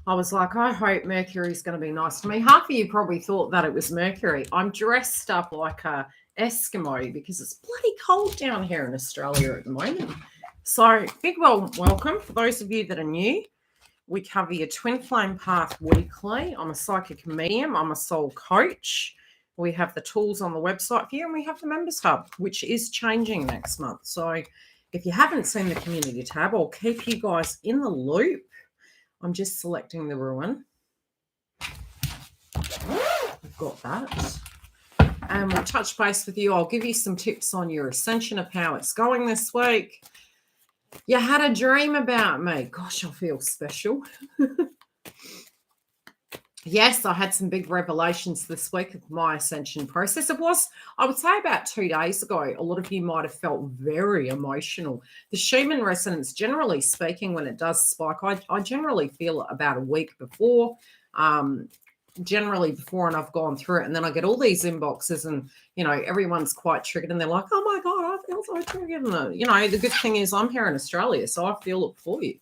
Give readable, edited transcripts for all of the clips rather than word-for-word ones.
I was like, I hope Mercury's going to be nice to me. Half of you probably thought that it was Mercury. I'm dressed up like a Eskimo because it's bloody cold down here in Australia at the moment. So, big welcome for those of you that are new. We cover your twin flame path weekly. I'm a psychic medium. I'm a soul coach. We have the tools on the website for you, and we have the members hub, which is changing next month. So, if you haven't seen the community tab, I'll keep you guys in the loop. I'm just selecting the ruin. I've got that. And we'll touch base with you. I'll give you some tips on your ascension of how it's going this week. You had a dream about me. Gosh, I feel special. Yes, I had some big revelations this week of my ascension process. It was, I would say, about 2 days ago. A lot of you might have felt very emotional. The Schumann resonance, generally speaking, when it does spike, I generally feel it about a week before, generally before, and I've gone through it. And then I get all these inboxes and, you know, everyone's quite triggered and they're like, oh my God, I feel so triggered. And, you know, the good thing is I'm here in Australia, so I feel it for you,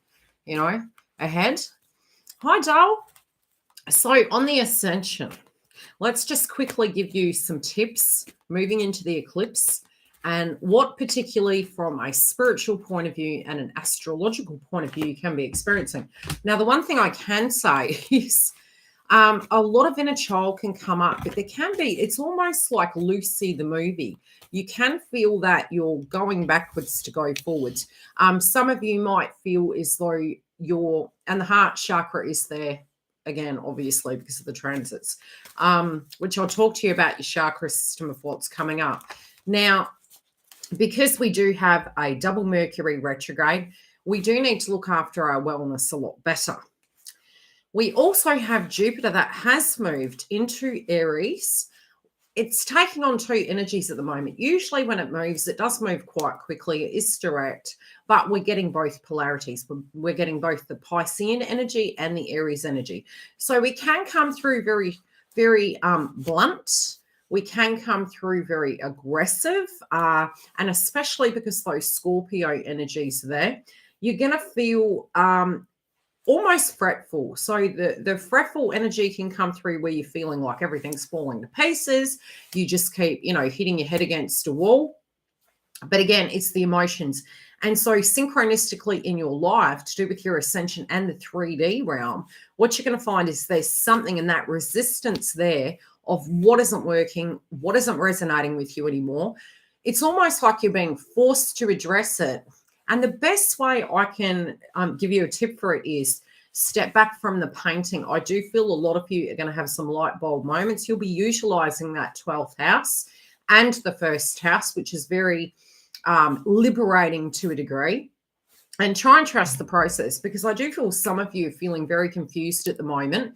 you know, ahead. Hi, Dale. So on the ascension, let's just quickly give you some tips moving into the eclipse and what particularly from a spiritual point of view and an astrological point of view you can be experiencing. Now, the one thing I can say is a lot of inner child can come up, but there can be, it's almost like Lucy the movie. You can feel that you're going backwards to go forwards. Some of you might feel as though and the heart chakra is there. Again, obviously, because of the transits, which I'll talk to you about your chakra system of what's coming up. Now, because we do have a double Mercury retrograde, we do need to look after our wellness a lot better. We also have Jupiter that has moved into Aries. It's taking on two energies at the moment. Usually when it moves, it does move quite quickly. It is direct, but we're getting both polarities. We're getting both the Piscean energy and the Aries energy. So we can come through very, very blunt. We can come through very aggressive, and especially because those Scorpio energies are there, you're going to feel almost fretful. So the fretful energy can come through where you're feeling like everything's falling to pieces. You just keep, you know, hitting your head against a wall. But again, it's the emotions. And so synchronistically in your life, to do with your ascension and the 3D realm, what you're going to find is there's something in that resistance there of what isn't working, what isn't resonating with you anymore. It's almost like you're being forced to address it. And the best way I can give you a tip for it is step back from the painting. I do feel a lot of you are going to have some light bulb moments. You'll be utilizing that 12th house and the first house, which is very liberating to a degree. And try and trust the process, because I do feel some of you are feeling very confused at the moment.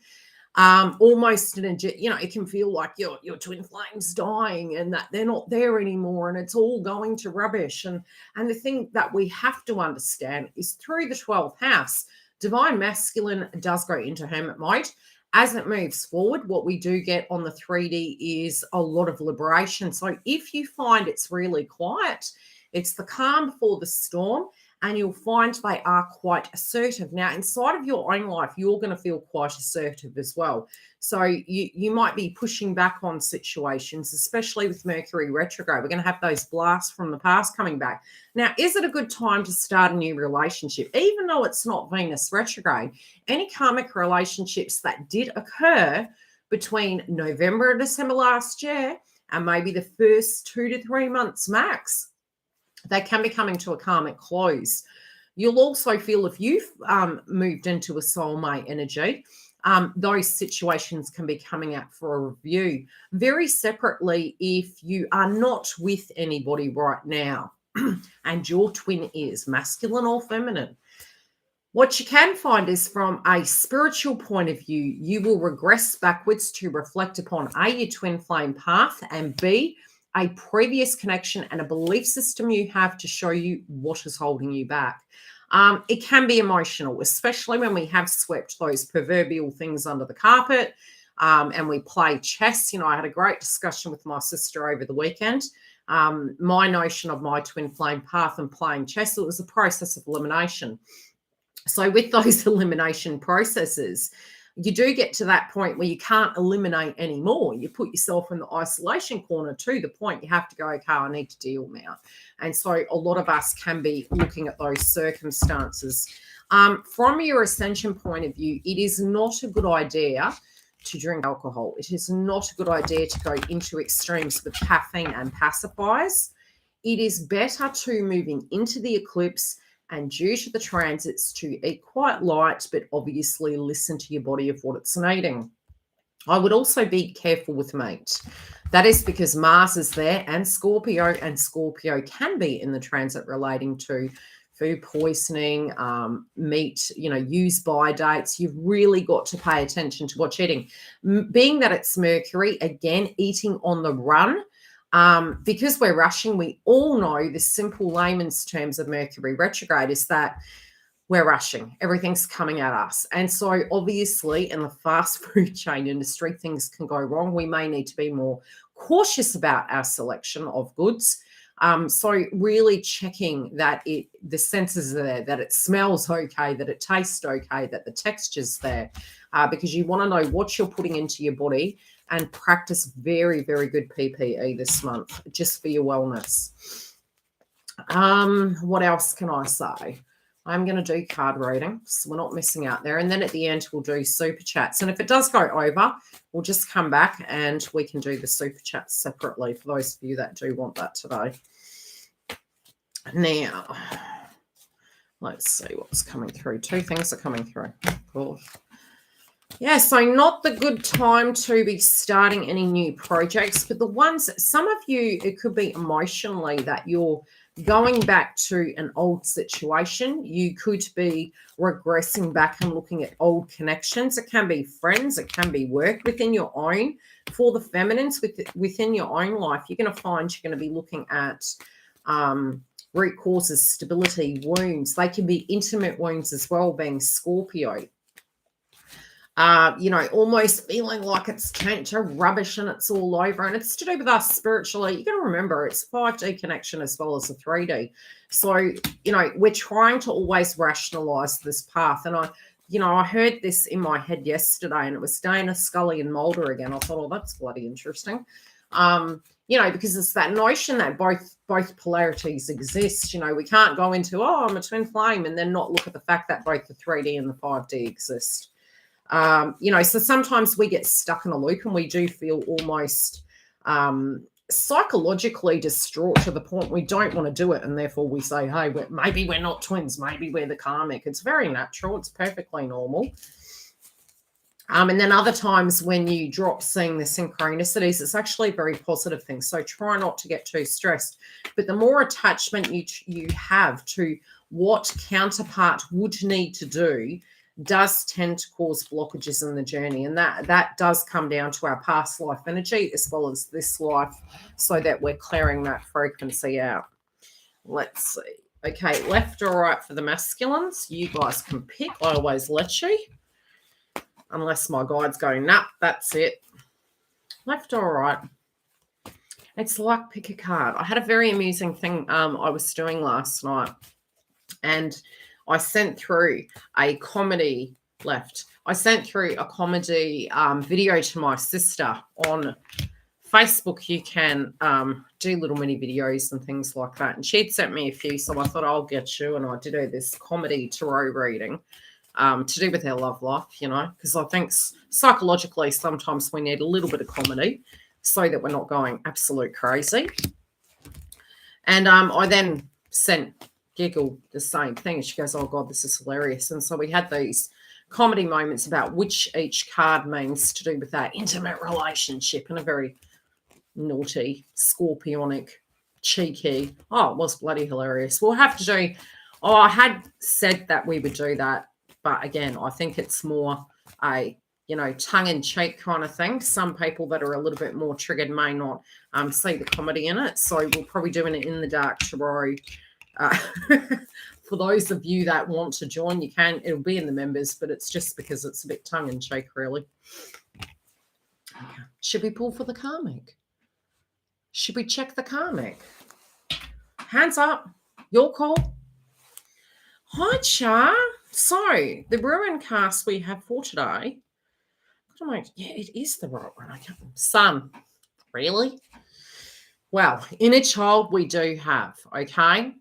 Almost it can feel like your twin flames dying and that they're not there anymore and it's all going to rubbish. And the thing that we have to understand is through the 12th house, divine masculine does go into hermit mode. As it moves forward, what we do get on the 3D is a lot of liberation. So if you find it's really quiet, it's the calm before the storm. And you'll find they are quite assertive. Now, inside of your own life, you're going to feel quite assertive as well. So you might be pushing back on situations, especially with Mercury retrograde. We're going to have those blasts from the past coming back. Now, is it a good time to start a new relationship? Even though it's not Venus retrograde, any karmic relationships that did occur between November and December last year and maybe the first 2 to 3 months max, they can be coming to a karmic close. You'll also feel if you've moved into a soulmate energy, those situations can be coming out for a review. Very separately, if you are not with anybody right now and your twin is masculine or feminine, what you can find is from a spiritual point of view, you will regress backwards to reflect upon A, your twin flame path, and B, a previous connection and a belief system you have to show you what is holding you back. It can be emotional, especially when we have swept those proverbial things under the carpet and we play chess. You know, I had a great discussion with my sister over the weekend. My notion of my twin flame path and playing chess, it was a process of elimination. So with those elimination processes, you do get to that point where you can't eliminate anymore. You put yourself in the isolation corner to the point you have to go, okay, I need to deal now. And so a lot of us can be looking at those circumstances. From your ascension point of view, it is not a good idea to drink alcohol. It is not a good idea to go into extremes with caffeine and pacifiers. It is better to, moving into the eclipse and due to the transits, to eat quite light, but obviously listen to your body of what it's needing. I would also be careful with meat. That is because Mars is there and Scorpio can be in the transit relating to food poisoning, meat, use by dates. You've really got to pay attention to what you're eating. Being that it's Mercury, again, eating on the run, because we're rushing, we all know the simple layman's terms of Mercury retrograde is that we're rushing. Everything's coming at us. And so obviously in the fast food chain industry, things can go wrong. We may need to be more cautious about our selection of goods. So really checking that the senses are there, that it smells okay, that it tastes okay, that the texture's there, because you want to know what you're putting into your body, and practice very, very good PPE this month, just for your wellness. What else can I say? I'm going to do card reading, so we're not missing out there. And then at the end, we'll do super chats. And if it does go over, we'll just come back and we can do the super chats separately for those of you that do want that today. Now, let's see what's coming through. Two things are coming through. Cool. Yeah, so not the good time to be starting any new projects, but the ones, some of you, it could be emotionally that you're going back to an old situation. You could be regressing back and looking at old connections. It can be friends, it can be work within your own. For the feminines within your own life, you're going to find you're going to be looking at root causes, stability, wounds. They can be intimate wounds as well, being Scorpio. Almost feeling like it's turned to rubbish and it's all over, and it's to do with us spiritually. You got to remember it's 5D connection as well as a 3D. So, we're trying to always rationalize this path. And I heard this in my head yesterday, and it was Dana, Scully, and Mulder again. I thought, oh, that's bloody interesting. Because it's that notion that both polarities exist. We can't go into, oh, I'm a twin flame, and then not look at the fact that both the 3D and the 5D exist. So sometimes we get stuck in a loop and we do feel almost psychologically distraught to the point we don't want to do it. And therefore we say, hey, maybe we're not twins. Maybe we're the karmic. It's very natural. It's perfectly normal. And then other times when you drop seeing the synchronicities, it's actually a very positive thing. So try not to get too stressed. But the more attachment you have to what counterpart would need to do does tend to cause blockages in the journey. And that does come down to our past life energy as well as this life, so that we're clearing that frequency out. Let's see. Okay, left or right for the masculines. You guys can pick. I always let you. Unless my guide's going, nah, that's it. Left or right. It's like pick a card. I had a very amusing thing I was doing last night. And I sent through a comedy I sent through a comedy video to my sister on Facebook. You can do little mini videos and things like that. And she'd sent me a few, so I thought I'll get you. And I did this comedy tarot reading to do with our love life, because I think psychologically sometimes we need a little bit of comedy so that we're not going absolute crazy. And I then sent Giggle the same thing. She goes, oh God, this is hilarious. And so we had these comedy moments about which each card means to do with that intimate relationship, in a very naughty, scorpionic, cheeky. Oh, it was bloody hilarious. We'll have to do, I had said that we would do that, but again, I think it's more a tongue-in-cheek kind of thing. Some people that are a little bit more triggered may not see the comedy in it. So we'll probably do it in the dark tarot. For those of you that want to join, you can. It'll be in the members, but it's just because it's a bit tongue-in-cheek, really. Okay. Should we pull for the karmic? Should we check the karmic? Hands up. Your call. Hi, Char. So the ruin cast we have for today, yeah, it is the right one. Sun, really? Well, inner child we do have, okay?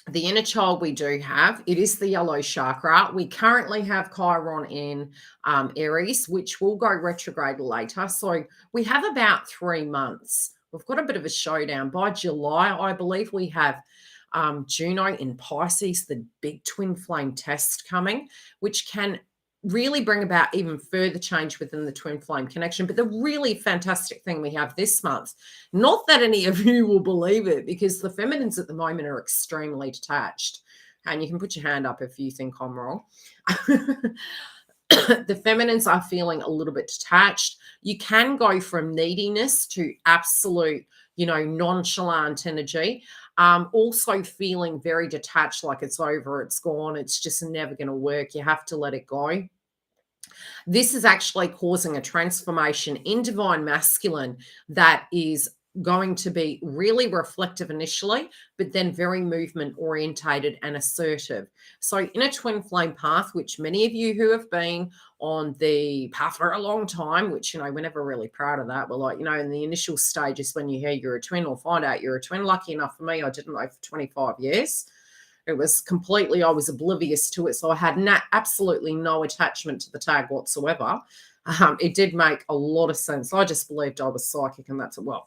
The inner child we do have, it is the yellow chakra. We currently have Chiron in Aries, which will go retrograde later. So we have about 3 months. We've got a bit of a showdown. By July, I believe we have Juno in Pisces, the big twin flame test coming, which can really bring about even further change within the twin flame connection. But the really fantastic thing we have this month, not that any of you will believe it, because the feminines at the moment are extremely detached. And you can put your hand up if you think I'm wrong. The feminines are feeling a little bit detached. You can go from neediness to absolute, nonchalant energy. Also feeling very detached, like it's over, it's gone, it's just never going to work. You have to let it go. This is actually causing a transformation in divine masculine that is going to be really reflective initially, but then very movement orientated and assertive. So in a twin flame path, which many of you who have been on the path for a long time, which, we're never really proud of that. We're like, in the initial stages when you hear you're a twin or find out you're a twin. Lucky enough for me, I didn't know for 25 years. It was completely, I was oblivious to it. So I had absolutely no attachment to the tag whatsoever. It did make a lot of sense. I just believed I was psychic, and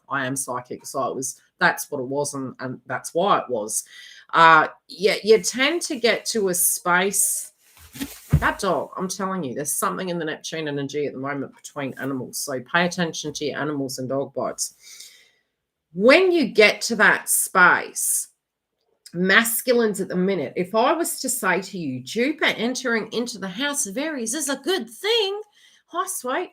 I am psychic. So that's what it was. And that's why it was. You tend to get to a space. That dog, I'm telling you, there's something in the Neptune energy at the moment between animals. So pay attention to your animals and dog bites. When you get to that space, masculines at the minute, if I was to say to you, Jupiter entering into the house of Aries is a good thing. Hi, sweet.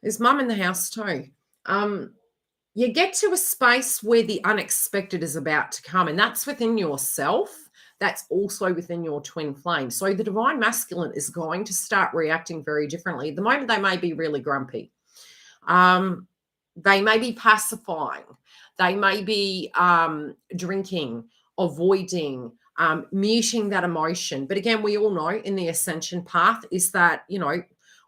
There's mum in the house too. You get to a space where the unexpected is about to come, and that's within yourself. That's also within your twin flame. So the divine masculine is going to start reacting very differently. At the moment, they may be really grumpy. They may be pacifying. They may be drinking, avoiding, muting that emotion. But again, we all know in the ascension path is that,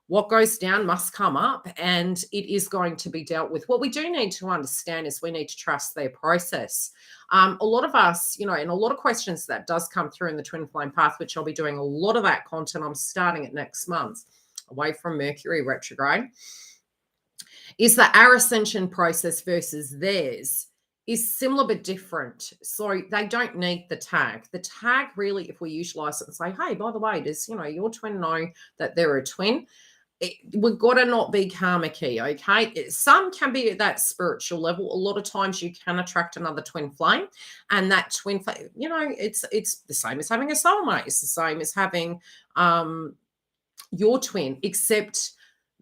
what goes down must come up, and it is going to be dealt with. What we do need to understand is we need to trust their process. A lot of us, and a lot of questions that does come through in the twin flame path, which I'll be doing a lot of that content. I'm starting it next month, away from Mercury retrograde, is that our ascension process versus theirs is similar but different. So they don't need the tag. The tag really, if we utilize it and say, hey, by the way, does your twin know that they're a twin? We've got to not be karmic-y, okay? Some can be at that spiritual level. A lot of times you can attract another twin flame, and that twin flame, it's the same as having a soulmate. It's the same as having your twin, except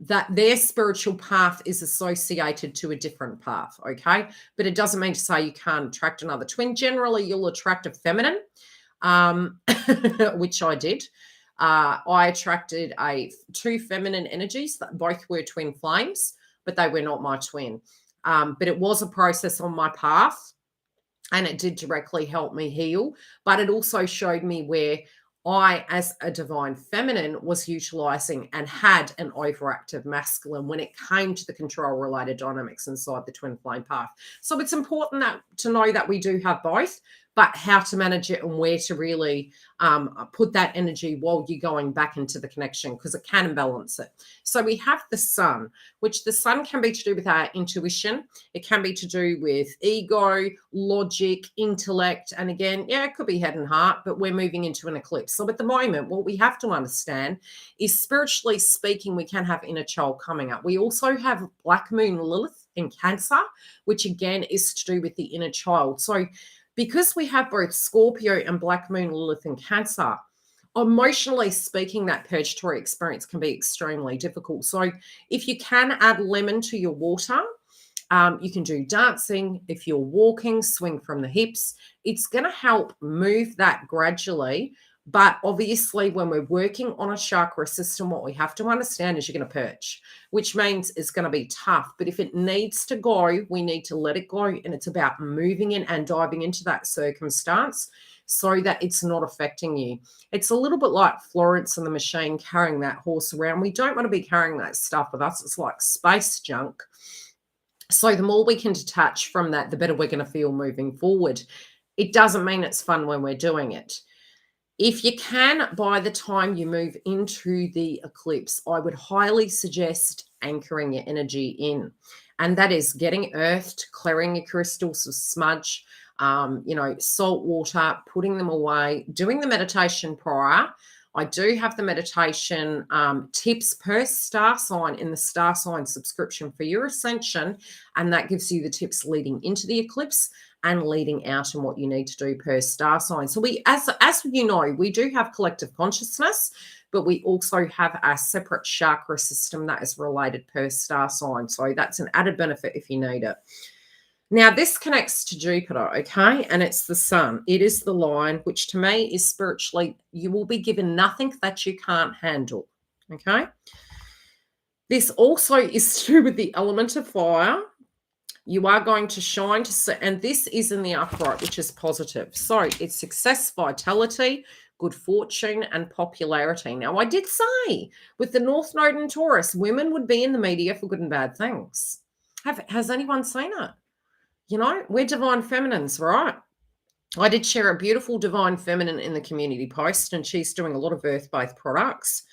that their spiritual path is associated to a different path, okay? But it doesn't mean to say you can't attract another twin. Generally, you'll attract a feminine, which I did. I attracted two feminine energies that both were twin flames, but they were not my twin. But it was a process on my path, and it did directly help me heal. But it also showed me where I, as a divine feminine, was utilizing and had an overactive masculine when it came to the control-related dynamics inside the twin flame path. So it's important to know that we do have both, but how to manage it and where to really put that energy while you're going back into the connection, because it can imbalance it. So we have the sun, which the sun can be to do with our intuition. It can be to do with ego, logic, intellect. And again, it could be head and heart, but we're moving into an eclipse. So at the moment, what we have to understand is, spiritually speaking, we can have inner child coming up. We also have Black Moon Lilith in Cancer, which again is to do with the inner child. So because we have both Scorpio and Black Moon Lilith in Cancer, emotionally speaking, that purgatory experience can be extremely difficult. So if you can add lemon to your water, you can do dancing. If you're walking, swing from the hips. It's going to help move that gradually. But obviously, when we're working on a chakra system, what we have to understand is you're going to purge, which means it's going to be tough. But if it needs to go, we need to let it go. And it's about moving in and diving into that circumstance, so that it's not affecting you. It's a little bit like Florence and the Machine carrying that horse around. We don't want to be carrying that stuff with us. It's like space junk. So the more we can detach from that, the better we're going to feel moving forward. It doesn't mean it's fun when we're doing it. If you can, by the time you move into the eclipse, I would highly suggest anchoring your energy in. And that is getting earthed, clearing your crystals of smudge, salt water, putting them away, doing the meditation prior. I do have the meditation tips per star sign in the star sign subscription for your ascension. And that gives you the tips leading into the eclipse and leading out and what you need to do per star sign. So we, as you know, we do have collective consciousness, but we also have a separate chakra system that is related per star sign. So that's an added benefit if you need it. Now, this connects to Jupiter, okay? And it's the sun. It is the Lion, which to me is spiritually, you will be given nothing that you can't handle, okay? This also is to do with the element of fire. You are going to shine, and this is in the upright, which is positive. So it's success, vitality, good fortune, and popularity. Now, I did say with the North Node in Taurus, women would be in the media for good and bad things. Has anyone seen it? You know, we're divine feminines, right? I did share a beautiful divine feminine in the community post, and she's doing a lot of earth-based products.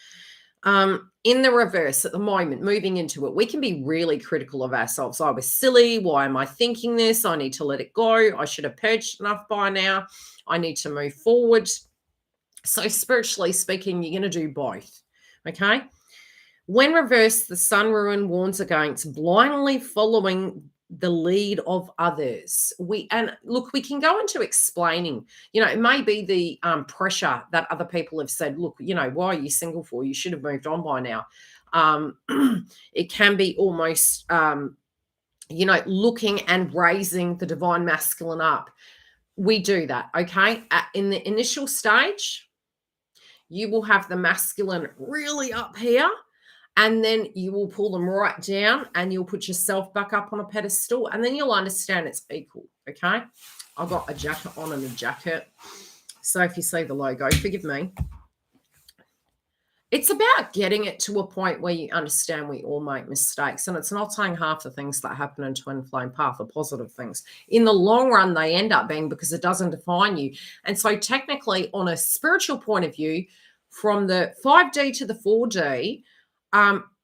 In the reverse at the moment, moving into it, we can be really critical of ourselves. I was silly. Why am I thinking this? I need to let it go. I should have purged enough by now. I need to move forward. So spiritually speaking, you're going to do both, okay? When reversed, the sun rune warns against blindly following the lead of others. And look, we can go into explaining, it may be the pressure that other people have said, look, why are you single for? You should have moved on by now. It can be almost, looking and raising the divine masculine up. We do that, okay? In the initial stage, you will have the masculine really up here, and then you will pull them right down and you'll put yourself back up on a pedestal, and then you'll understand it's equal, okay? I've got a jacket on and a jacket. So if you see the logo, forgive me. It's about getting it to a point where you understand we all make mistakes, and it's not saying half the things that happen in Twin Flame Path are positive things. In the long run, they end up being, because it doesn't define you. And so technically, on a spiritual point of view, from the 5D to the 4D,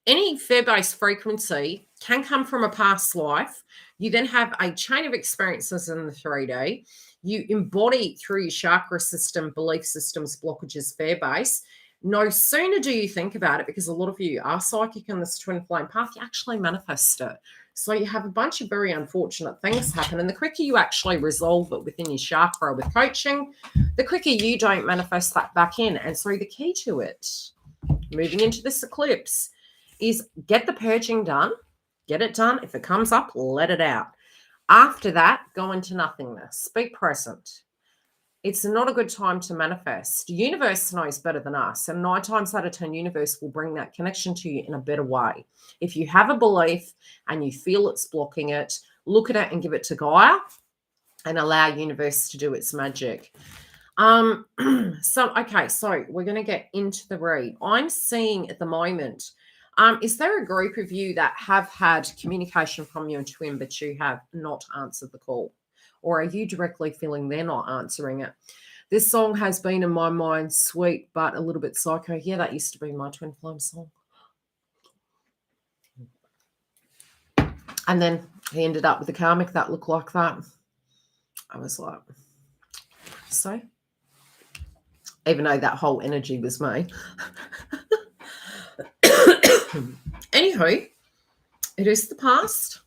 any fear-based frequency can come from a past life. You then have a chain of experiences in the 3D. You embody through your chakra system, belief systems, blockages, fear-based. No sooner do you think about it, because a lot of you are psychic in this twin flame path, you actually manifest it. So you have a bunch of very unfortunate things happen. And the quicker you actually resolve it within your chakra with coaching, the quicker you don't manifest that back in. And so the key to it, moving into this eclipse, is get the purging done, get it done. If it comes up, let it out. After that, go into nothingness. Be present. It's not a good time to manifest. The universe knows better than us, and 9 times out of 10, universe will bring that connection to you in a better way. If you have a belief and you feel it's blocking it, look at it and give it to Gaia and allow universe to do its magic. So we're going to get into the read. I'm seeing at the moment, is there a group of you that have had communication from your twin, but you have not answered the call? Or are you directly feeling they're not answering it? This song has been in my mind sweet, but a little bit psycho. Yeah, that used to be my twin flame song. And then he ended up with a karmic that looked like that. I was like, so? Even though that whole energy was me. Anywho, it is the past.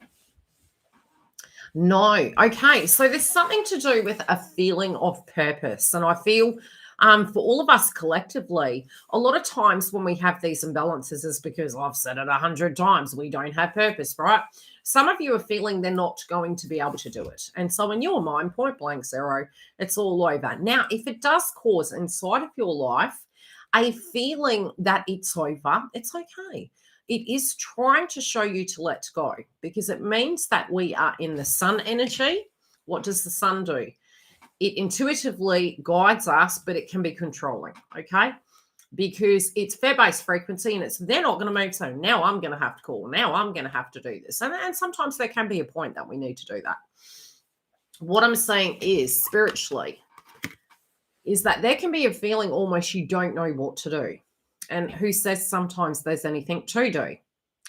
No. Okay. So there's something to do with a feeling of purpose. And I feel for all of us collectively, a lot of times when we have these imbalances is because I've said it 100 times, we don't have purpose, right? Some of you are feeling they're not going to be able to do it. And so in your mind, point blank zero, it's all over. Now, if it does cause inside of your life a feeling that it's over, it's okay. It is trying to show you to let go, because it means that we are in the sun energy. What does the sun do? It intuitively guides us, but it can be controlling, okay? Because it's fear-based frequency and they're not going to move. So now I'm going to have to call. Now I'm going to have to do this. And sometimes there can be a point that we need to do that. What I'm saying is, spiritually, is that there can be a feeling almost you don't know what to do. And who says sometimes there's anything to do,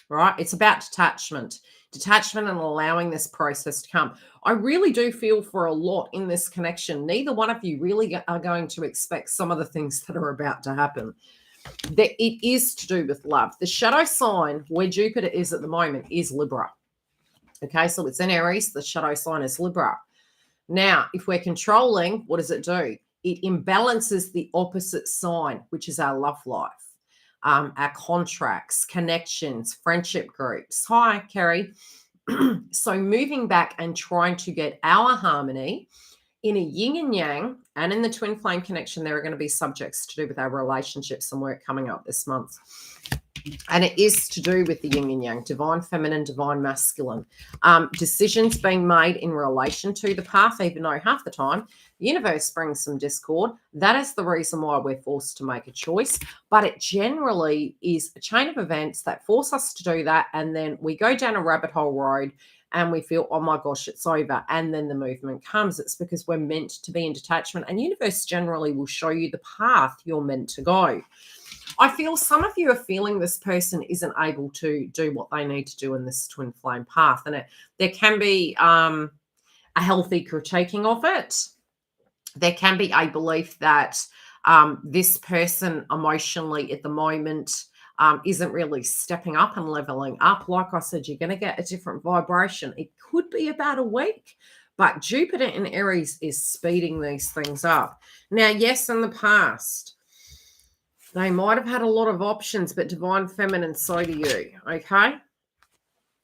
right? It's about detachment and allowing this process to come. I really do feel for a lot in this connection. Neither one of you really are going to expect some of the things that are about to happen. That it is to do with love. The shadow sign where Jupiter is at the moment is Libra. Okay, so it's in Aries. The shadow sign is Libra. Now, if we're controlling, what does it do? It imbalances the opposite sign, which is our love life. Our contracts, connections, friendship groups. Hi, Kerry. So moving back and trying to get our harmony in a yin and yang and in the twin flame connection, there are going to be subjects to do with our relationships and work coming up this month. And it is to do with the yin and yang, divine feminine, divine masculine. Decisions being made in relation to the path, even though half the time the universe brings some discord. That is the reason why we're forced to make a choice. But it generally is a chain of events that force us to do that. And then we go down a rabbit hole road and we feel, oh my gosh, it's over. And then the movement comes. It's because we're meant to be in detachment. And universe generally will show you the path you're meant to go. I feel some of you are feeling this person isn't able to do what they need to do in this twin flame path. And there can be a healthy critiquing of it. There can be a belief that this person emotionally at the moment isn't really stepping up and leveling up. Like I said, you're going to get a different vibration. It could be about a week, but Jupiter in Aries is speeding these things up. Now, yes, in the past, they might have had a lot of options, but divine feminine, so do you, okay?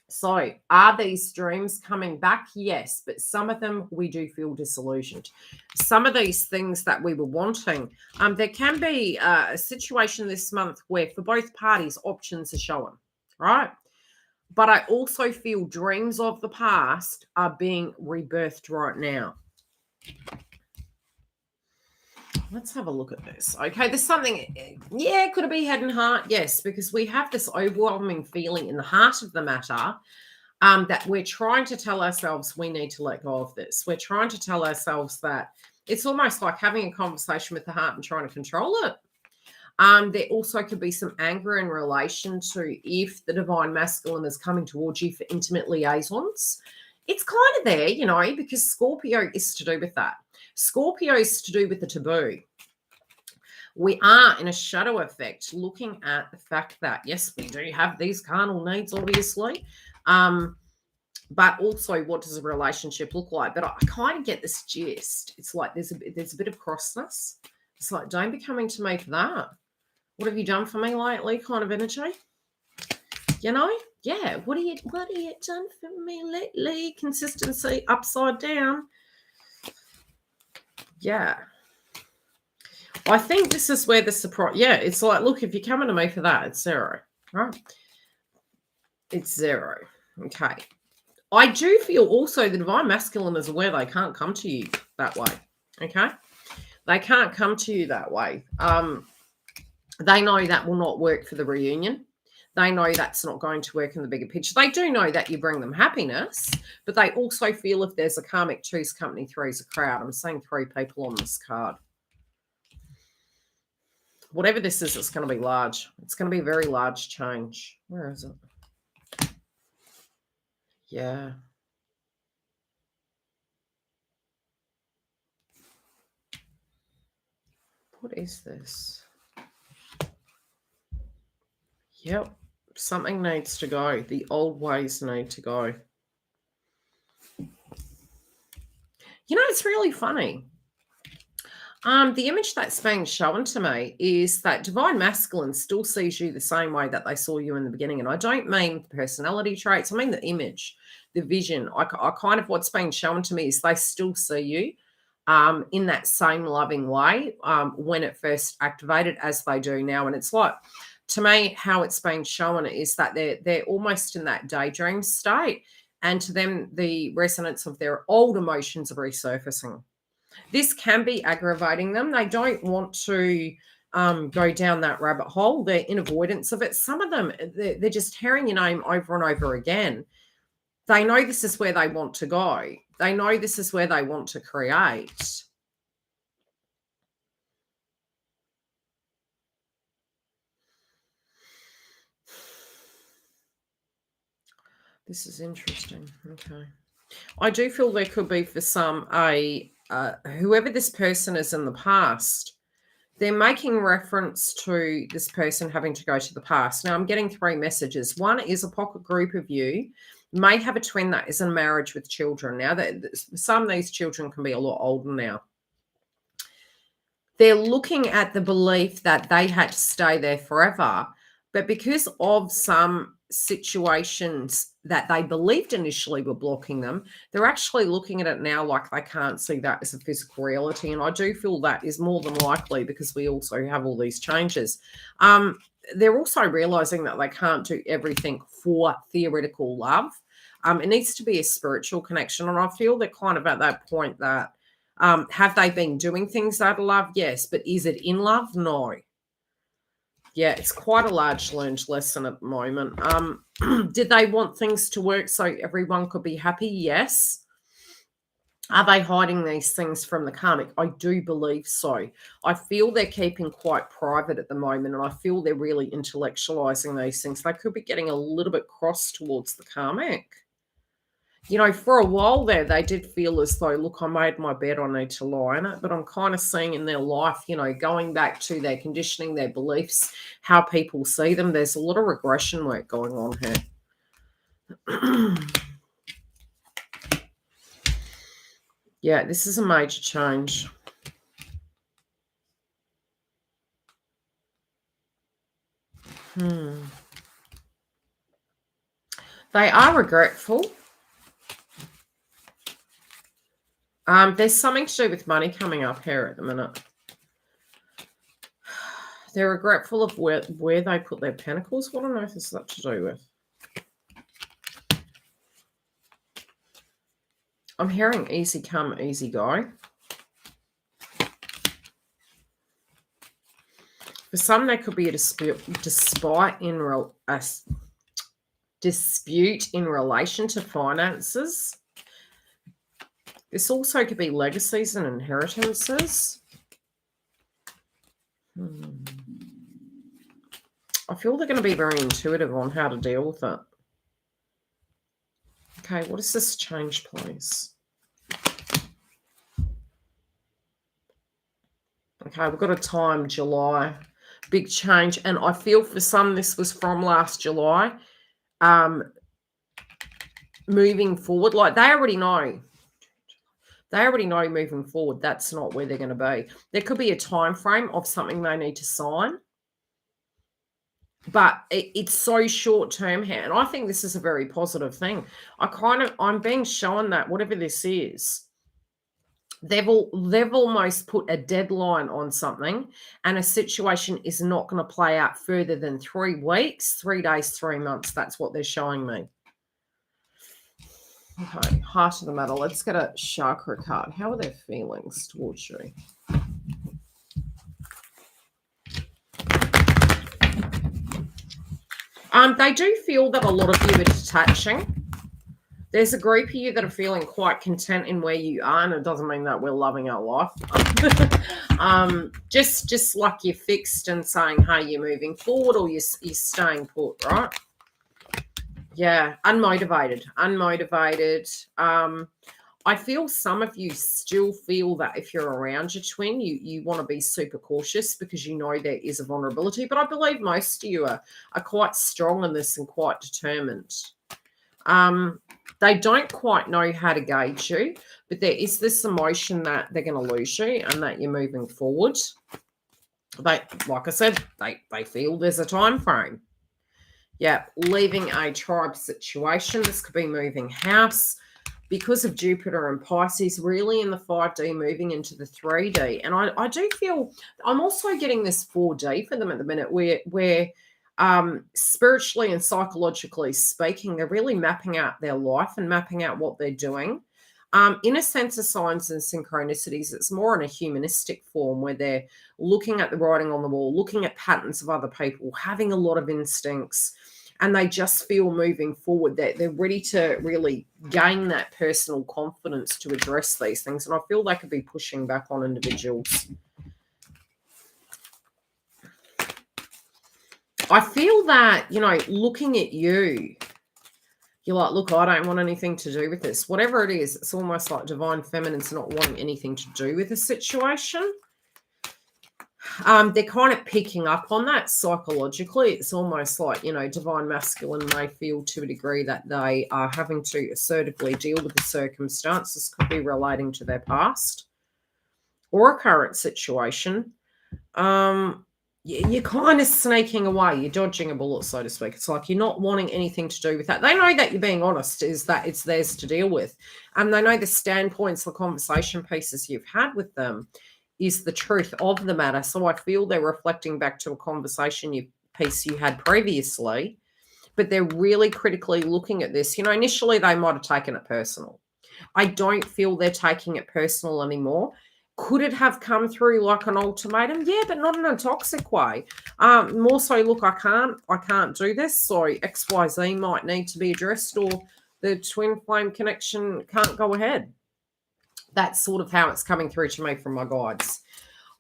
So are these dreams coming back? Yes, but some of them we do feel disillusioned. Some of these things that we were wanting, there can be a situation this month where for both parties options are showing, right? But I also feel dreams of the past are being rebirthed right now. Let's have a look at this. Okay, there's something, yeah, could it be head and heart? Yes, because we have this overwhelming feeling in the heart of the matter that we're trying to tell ourselves we need to let go of this. We're trying to tell ourselves that it's almost like having a conversation with the heart and trying to control it. There also could be some anger in relation to if the divine masculine is coming towards you for intimate liaisons. It's kind of there, you know, because Scorpio is to do with that. Scorpio is to do with the taboo. We are in a shadow effect looking at the fact that, yes, we do have these carnal needs, obviously. But also what does a relationship look like? But I kind of get this gist. It's like there's a bit of crossness. It's like, don't be coming to me for that. What have you done for me lately? Kind of energy. You know? Yeah. What have you done for me lately? Consistency upside down. Yeah. I think this is where the surprise, yeah, it's like, look, if you're coming to me for that, it's zero, right? It's zero. Okay. I do feel also the divine masculine is aware they can't come to you that way. Okay. They can't come to you that way. They know that will not work for the reunion. They know that's not going to work in the bigger picture. They do know that you bring them happiness, but they also feel if there's a karmic 2's company, 3's a crowd. I'm saying 3 people on this card. Whatever this is, it's going to be large. It's going to be a very large change. Where is it? Yeah. What is this? Yep. Something needs to go. The old ways need to go. You know, it's really funny. The image that's being shown to me is that divine masculine still sees you the same way that they saw you in the beginning. And I don't mean the personality traits. I mean the image, the vision. I kind of, what's being shown to me is they still see you in that same loving way when it first activated as they do now. And it's like, to me, how it's being shown is that they're almost in that daydream state. And to them, the resonance of their old emotions are resurfacing. This can be aggravating them. They don't want to go down that rabbit hole. They're in avoidance of it. Some of them, they're just hearing your name over and over again. They know this is where they want to go. They know this is where they want to create. This is interesting. Okay. I do feel there could be for some whoever this person is in the past, they're making reference to this person having to go to the past. Now, I'm getting 3 messages. One is a pocket group of you may have a twin that is in marriage with children. Now, some of these children can be a lot older now. They're looking at the belief that they had to stay there forever, but because of some situations that they believed initially were blocking them, they're actually looking at it now like they can't see that as a physical reality. And I do feel that is more than likely because we also have all these changes. They're also realizing that they can't do everything for theoretical love. It needs to be a spiritual connection. And I feel they're kind of at that point that have they been doing things out of love? Yes. But is it in love? No. Yeah, it's quite a large learned lesson at the moment. Did they want things to work so everyone could be happy? Yes. Are they hiding these things from the karmic? I do believe so. I feel they're keeping quite private at the moment, and I feel they're really intellectualizing these things. They could be getting a little bit cross towards the karmic. You know, for a while there, they did feel as though, look, I made my bed, I need to lie in it. But I'm kind of seeing in their life, you know, going back to their conditioning, their beliefs, how people see them, there's a lot of regression work going on here. Yeah, this is a major change. They are regretful. There's something to do with money coming up here at the minute. They're regretful of where they put their pentacles. What on earth is that to do with? I'm hearing easy come, easy go. For some, there could be a dispute in relation to finances. This also could be legacies and inheritances. I feel they're going to be very intuitive on how to deal with it. Okay, what is this change, please? Okay, we've got a time, July. Big change. And I feel for some, this was from last July. Moving forward, like they already know. They already know moving forward that's not where they're going to be. There could be a time frame of something they need to sign, but it's so short term here, and I think this is a very positive thing. I'm being shown that whatever this is, they've almost put a deadline on something, and a situation is not going to play out further than 3 weeks, 3 days, 3 months. That's what they're showing me. Okay, heart of the matter. Let's get a chakra card. How are their feelings towards you? They do feel that a lot of you are detaching. There's a group of you that are feeling quite content in where you are, and it doesn't mean that we're loving our life. Just like you're fixed and saying, hey, you're moving forward, or you're staying put, right? Yeah, unmotivated. I feel some of you still feel that if you're around your twin, you want to be super cautious because you know there is a vulnerability. But I believe most of you are quite strong in this and quite determined. They don't quite know how to gauge you, but there is this emotion that they're going to lose you and that you're moving forward. Like I said, they feel there's a time frame. Yeah, leaving a tribe situation. This could be moving house because of Jupiter and Pisces, really in the 5D, moving into the 3D. And I do feel I'm also getting this 4D for them at the minute where spiritually and psychologically speaking, they're really mapping out their life and mapping out what they're doing. In a sense of signs and synchronicities, it's more in a humanistic form where they're looking at the writing on the wall, looking at patterns of other people, having a lot of instincts, and they just feel moving forward that they're ready to really gain that personal confidence to address these things. And I feel they could be pushing back on individuals. I feel that, you know, looking at you, you're like, look, I don't want anything to do with this. Whatever it is, it's almost like divine feminine's not wanting anything to do with the situation. They're kind of picking up on that psychologically. It's almost like, you know, divine masculine may feel to a degree that they are having to assertively deal with the circumstances. Could be relating to their past or a current situation. You're kind of sneaking away. You're dodging a bullet, so to speak. It's like you're not wanting anything to do with that. They know that you're being honest, is that it's theirs to deal with. And they know the standpoints, the conversation pieces you've had with them is the truth of the matter. So I feel they're reflecting back to a conversation you had previously, but they're really critically looking at this. You know, initially they might have taken it personal. I don't feel they're taking it personal anymore. Could it have come through like an ultimatum? Yeah, but not in a toxic way. More so, look, I can't do this. So XYZ might need to be addressed, or the twin flame connection can't go ahead. That's sort of how it's coming through to me from my guides.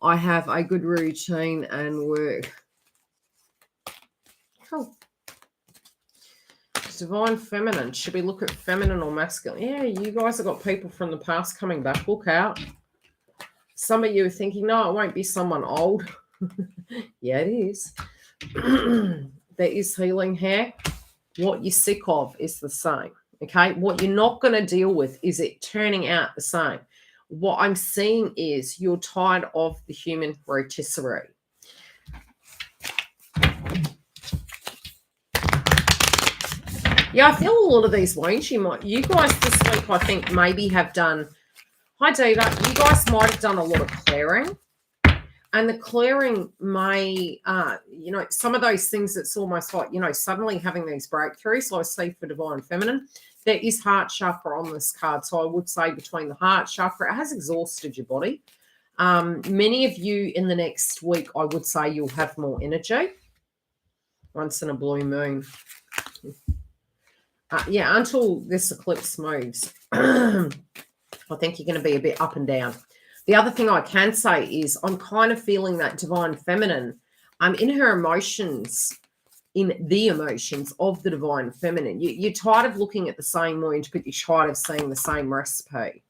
I have a good routine and work. Cool. Divine feminine. Should we look at feminine or masculine? Yeah, you guys have got people from the past coming back. Look out. Some of you are thinking, no, it won't be someone old. Yeah, it is. There is healing here. What you're sick of is the same. Okay, what you're not going to deal with is it turning out the same. What I'm seeing is you're tired of the human rotisserie. Yeah, I feel a lot of these wounds you guys this week, I think, maybe have done. Hi, Diva. You guys might have done a lot of clearing. And the clearing may, you know, some of those things that's almost like, you know, suddenly having these breakthroughs. So I see for divine feminine, there is heart chakra on this card. So I would say between the heart chakra, it has exhausted your body. Many of you in the next week, I would say you'll have more energy. Once in a blue moon. Yeah, until this eclipse moves. I think you're going to be a bit up and down. The other thing I can say is I'm kind of feeling that divine feminine. I'm in her emotions, in the emotions of the divine feminine. You're tired of looking at the same wound, but you're tired of seeing the same recipe.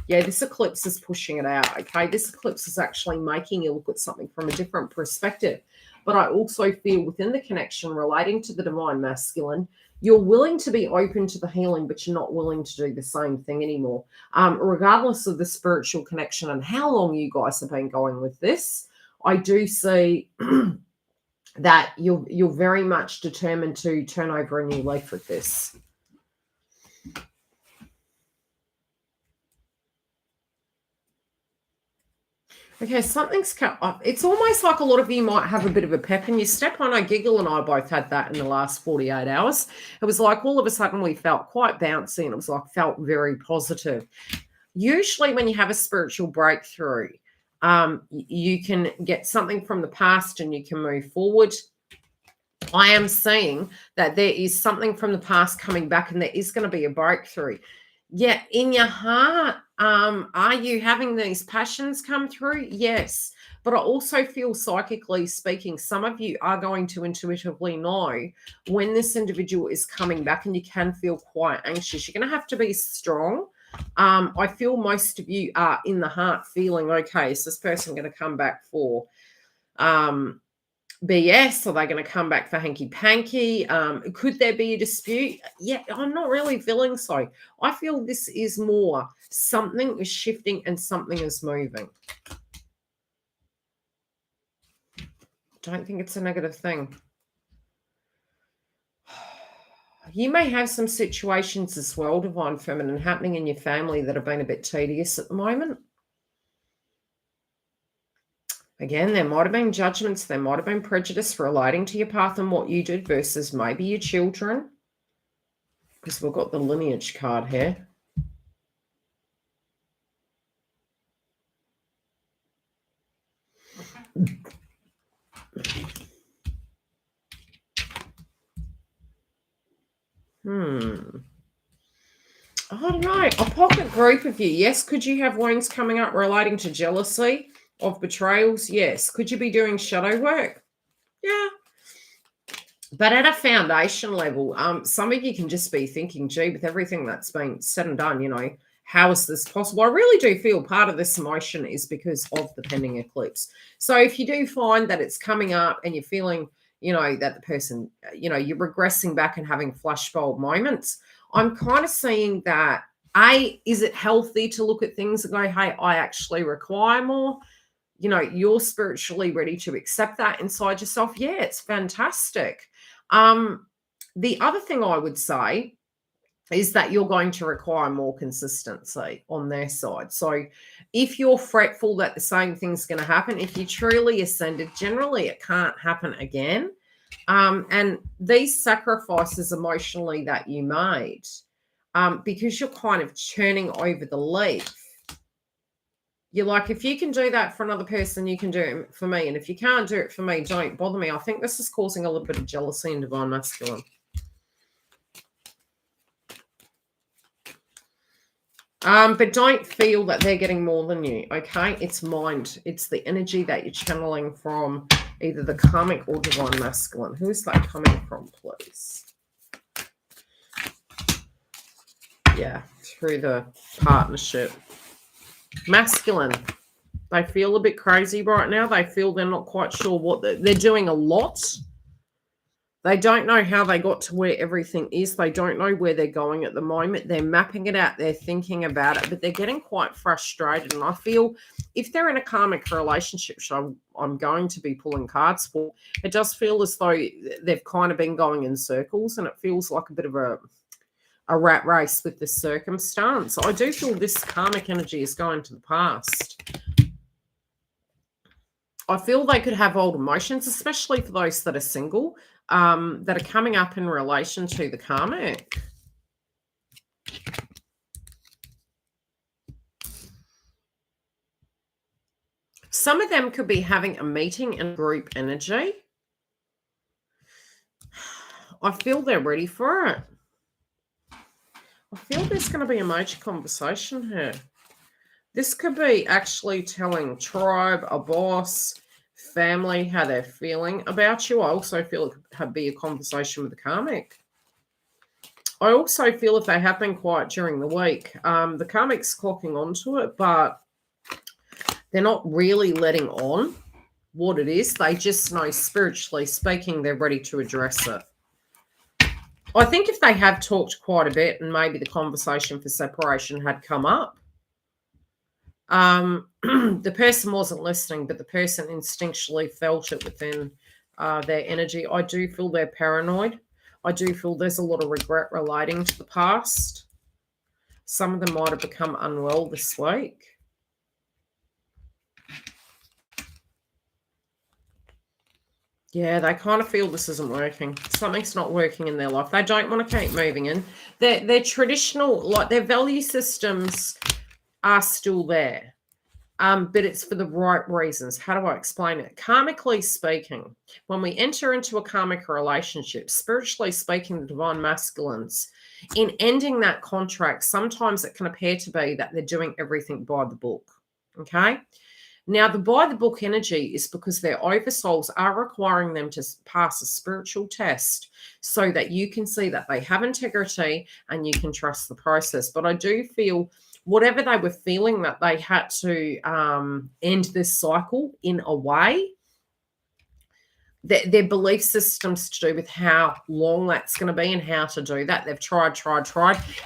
Yeah, this eclipse is pushing it out, okay? This eclipse is actually making you look at something from a different perspective. But I also feel within the connection relating to the divine masculine, you're willing to be open to the healing, but you're not willing to do the same thing anymore. Regardless of the spiritual connection and how long you guys have been going with this, I do see that you're very much determined to turn over a new leaf with this. Okay, something's come up. It's almost like a lot of you might have a bit of a pep in your step. I know Giggle and I both had that in the last 48 hours. It was like all of a sudden we felt quite bouncy and it was like felt very positive. Usually when you have a spiritual breakthrough, you can get something from the past and you can move forward. I am seeing that there is something from the past coming back and there is going to be a breakthrough. Yeah, in your heart, are you having these passions come through? Yes. But I also feel psychically speaking, some of you are going to intuitively know when this individual is coming back and you can feel quite anxious. You're going to have to be strong. I feel most of you are in the heart feeling, okay, is this person going to come back for BS? Are they going to come back for hanky-panky? Could there be a dispute? Yeah, I'm not really feeling so. I feel this is more something is shifting and something is moving. Don't think it's a negative thing. You may have some situations as well, divine feminine, happening in your family that have been a bit tedious at the moment. Again, there might have been judgments, there might have been prejudice relating to your path and what you did versus maybe your children. Because we've got the lineage card here. I don't know. A pocket group of you. Yes. Could you have wounds coming up relating to jealousy, of betrayals? Yes. Could you be doing shadow work? Yeah. But at a foundation level, some of you can just be thinking, gee, with everything that's been said and done, you know, how is this possible? I really do feel part of this emotion is because of the pending eclipse. So if you do find that it's coming up and you're feeling, you know, that the person, you know, you're regressing back and having flashbulb moments, I'm kind of seeing that, is it healthy to look at things and go, hey, I actually require more? You know, you're spiritually ready to accept that inside yourself. Yeah, it's fantastic. The other thing I would say is that you're going to require more consistency on their side. So if you're fretful that the same thing's going to happen, if you truly ascended, generally it can't happen again. And these sacrifices emotionally that you made, because you're kind of churning over the leaf, you're like, if you can do that for another person, you can do it for me. And if you can't do it for me, don't bother me. I think this is causing a little bit of jealousy in divine masculine. But don't feel that they're getting more than you, okay? It's mind. It's the energy that you're channeling from either the karmic or divine masculine. Who is that coming from, please? Yeah, through the partnership. Masculine. They feel a bit crazy right now. They feel they're not quite sure what they're doing a lot. They don't know how they got to where everything is. They don't know where they're going at the moment. They're mapping it out. They're thinking about it, but they're getting quite frustrated. And I feel if they're in a karmic relationship, which I'm going to be pulling cards for, it does feel as though they've kind of been going in circles, and it feels like a bit of a rat race with the circumstance. I do feel this karmic energy is going to the past. I feel they could have old emotions, especially for those that are single, that are coming up in relation to the karmic. Some of them could be having a meeting in group energy. I feel they're ready for it. I feel there's going to be a major conversation here. This could be actually telling tribe, a boss, family, how they're feeling about you. I also feel it could be a conversation with the karmic. I also feel if they have been quiet during the week, the karmic's clocking onto it, but they're not really letting on what it is. They just know, spiritually speaking, they're ready to address it. I think if they have talked quite a bit and maybe the conversation for separation had come up, the person wasn't listening, but the person instinctually felt it within their energy. I do feel they're paranoid. I do feel there's a lot of regret relating to the past. Some of them might have become unwell this week. Yeah, they kind of feel this isn't working. Something's not working in their life. They don't want to keep moving in. Their traditional, like their value systems are still there. But it's for the right reasons. How do I explain it? Karmically speaking, when we enter into a karmic relationship, spiritually speaking, the divine masculines, in ending that contract, sometimes it can appear to be that they're doing everything by the book. Okay? Now, the by the book energy is because their oversouls are requiring them to pass a spiritual test so that you can see that they have integrity and you can trust the process. But I do feel whatever they were feeling that they had to end this cycle in a way, their belief systems to do with how long that's going to be and how to do that. They've tried.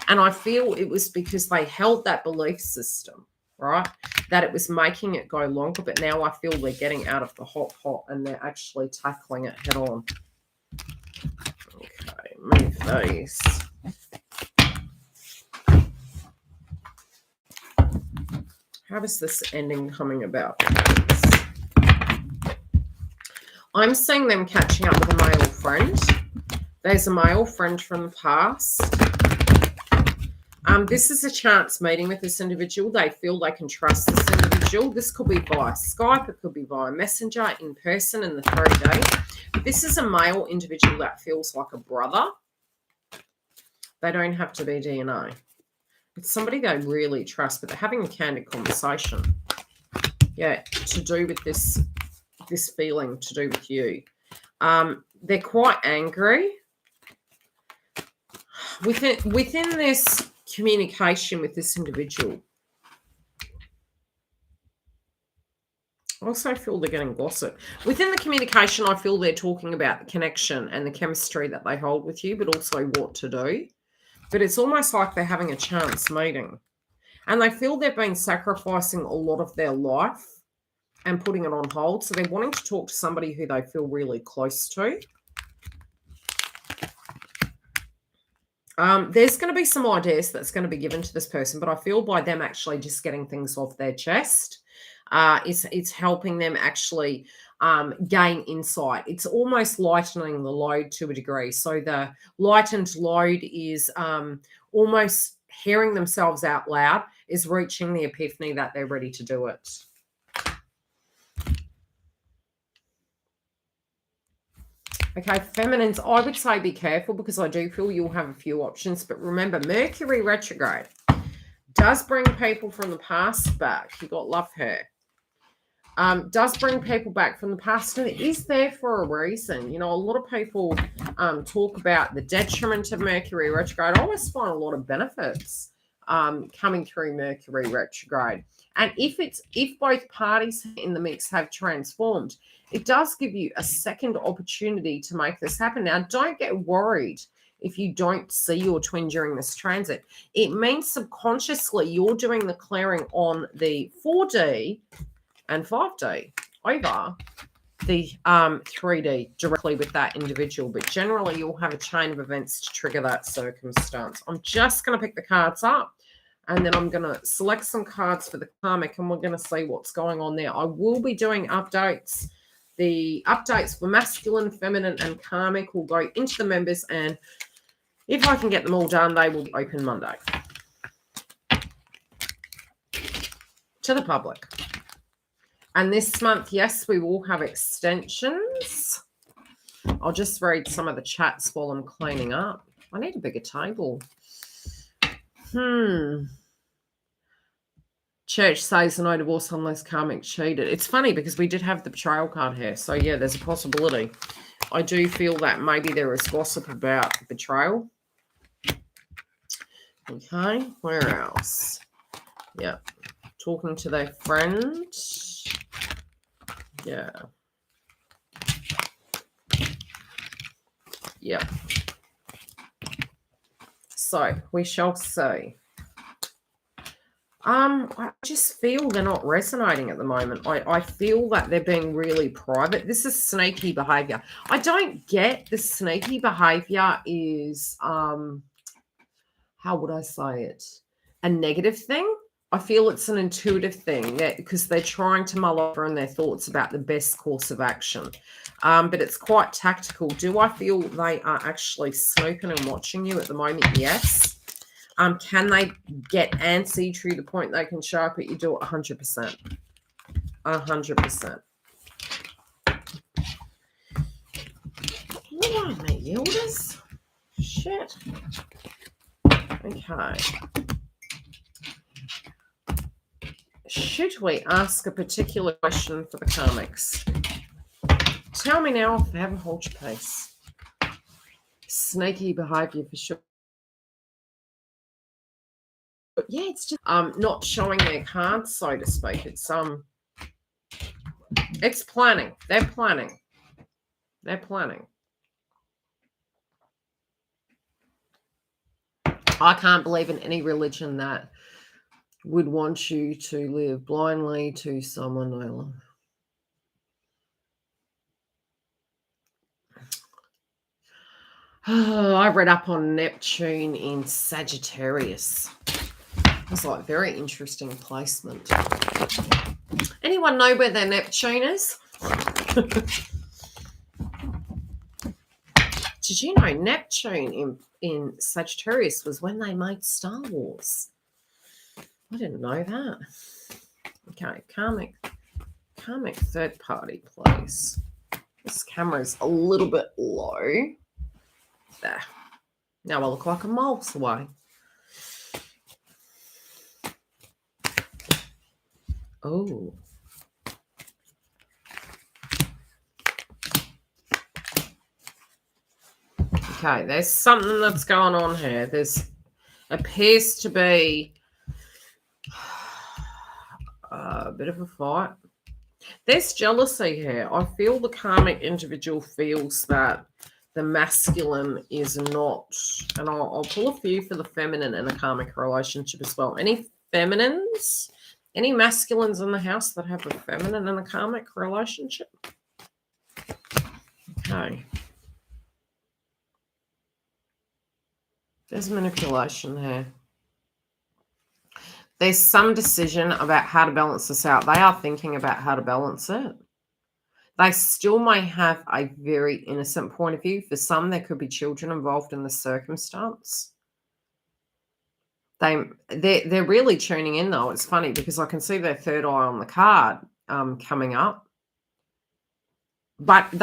And I feel it was because they held that belief system, right, that it was making it go longer. But now I feel they're getting out of the hot pot and they're actually tackling it head on. Okay, move these. How is this ending coming about? I'm seeing them catching up with a male friend. There's a male friend from the past. This is a chance meeting with this individual. They feel they can trust this individual. individual. This could be via Skype. It could be via Messenger, in person in the 3 days. But this is a male individual that feels like a brother. They don't have to be DNA. It's somebody they really trust, but they're having a candid conversation. Yeah, to do with this feeling, to do with you. They're quite angry. Within this communication with this individual, I also feel they're getting gossip. Within the communication, I feel they're talking about the connection and the chemistry that they hold with you, but also what to do. But it's almost like they're having a chance meeting. And they feel they've been sacrificing a lot of their life and putting it on hold. So they're wanting to talk to somebody who they feel really close to. There's going to be some ideas that's going to be given to this person, but I feel by them actually just getting things off their chest, it's helping them actually gain insight. It's almost lightening the load to a degree. So the lightened load is almost hearing themselves out loud, is reaching the epiphany that they're ready to do it. Okay, feminines, I would say be careful because I do feel you'll have a few options. But remember, Mercury retrograde does bring people from the past back. You got love her. Does bring people back from the past, and it is there for a reason. You know, a lot of people talk about the detriment of Mercury retrograde. I always find a lot of benefits coming through Mercury retrograde. And if both parties in the mix have transformed, it does give you a second opportunity to make this happen. Now, don't get worried if you don't see your twin during this transit. It means subconsciously you're doing the clearing on the 4D and 5D over the 3D directly with that individual. But generally, you'll have a chain of events to trigger that circumstance. I'm just going to pick the cards up, and then I'm going to select some cards for the karmic, and we're going to see what's going on there. I will be doing updates. The updates for masculine, feminine, and karmic will go into the members, and if I can get them all done, they will be open Monday to the public. And this month, yes, we will have extensions. I'll just read some of the chats while I'm cleaning up. I need a bigger table. Church says no divorce unless karmic cheated. It's funny because we did have the betrayal card here. So, yeah, there's a possibility. I do feel that maybe there is gossip about betrayal. Okay, where else? Yeah, talking to their friend. Yeah. Yeah. So we shall see. I just feel they're not resonating at the moment. I feel that they're being really private. This is sneaky behavior. I don't get the sneaky behavior is, how would I say it? A negative thing. I feel it's an intuitive thing because they're trying to mull over in their thoughts about the best course of action. But it's quite tactical. Do I feel they are actually snooping and watching you at the moment? Yes. Can they get antsy to the point they can show up at your door? 100%. 100%. What are they, YILDIZ? Shit. Okay. Should we ask a particular question for the karmics? Tell me now if they have a hold your peace. Sneaky behavior for sure. But yeah, it's just not showing their cards, so to speak. It's planning. They're planning. They're planning. I can't believe in any religion that would want you to live blindly to someone I love. Oh, I read up on Neptune in Sagittarius. It's like very interesting placement. Anyone know where their Neptune is? Did you know Neptune in Sagittarius was when they made Star Wars? I didn't know that. Okay, karmic third party, please. This camera's a little bit low. There. Now I look like a miles away. Oh. Okay, there's something that's going on here. There's appears to be a bit of a fight. There's jealousy here. I feel the karmic individual feels that the masculine is not, and I'll pull a few for the feminine in a karmic relationship as well. Any feminines? Any masculines in the house that have a feminine in a karmic relationship? Okay. There's manipulation here. There's some decision about how to balance this out. They are thinking about how to balance it. They still may have a very innocent point of view. For some, there could be children involved in the circumstance. They're really tuning in, though. It's funny because I can see their third eye on the card coming up. But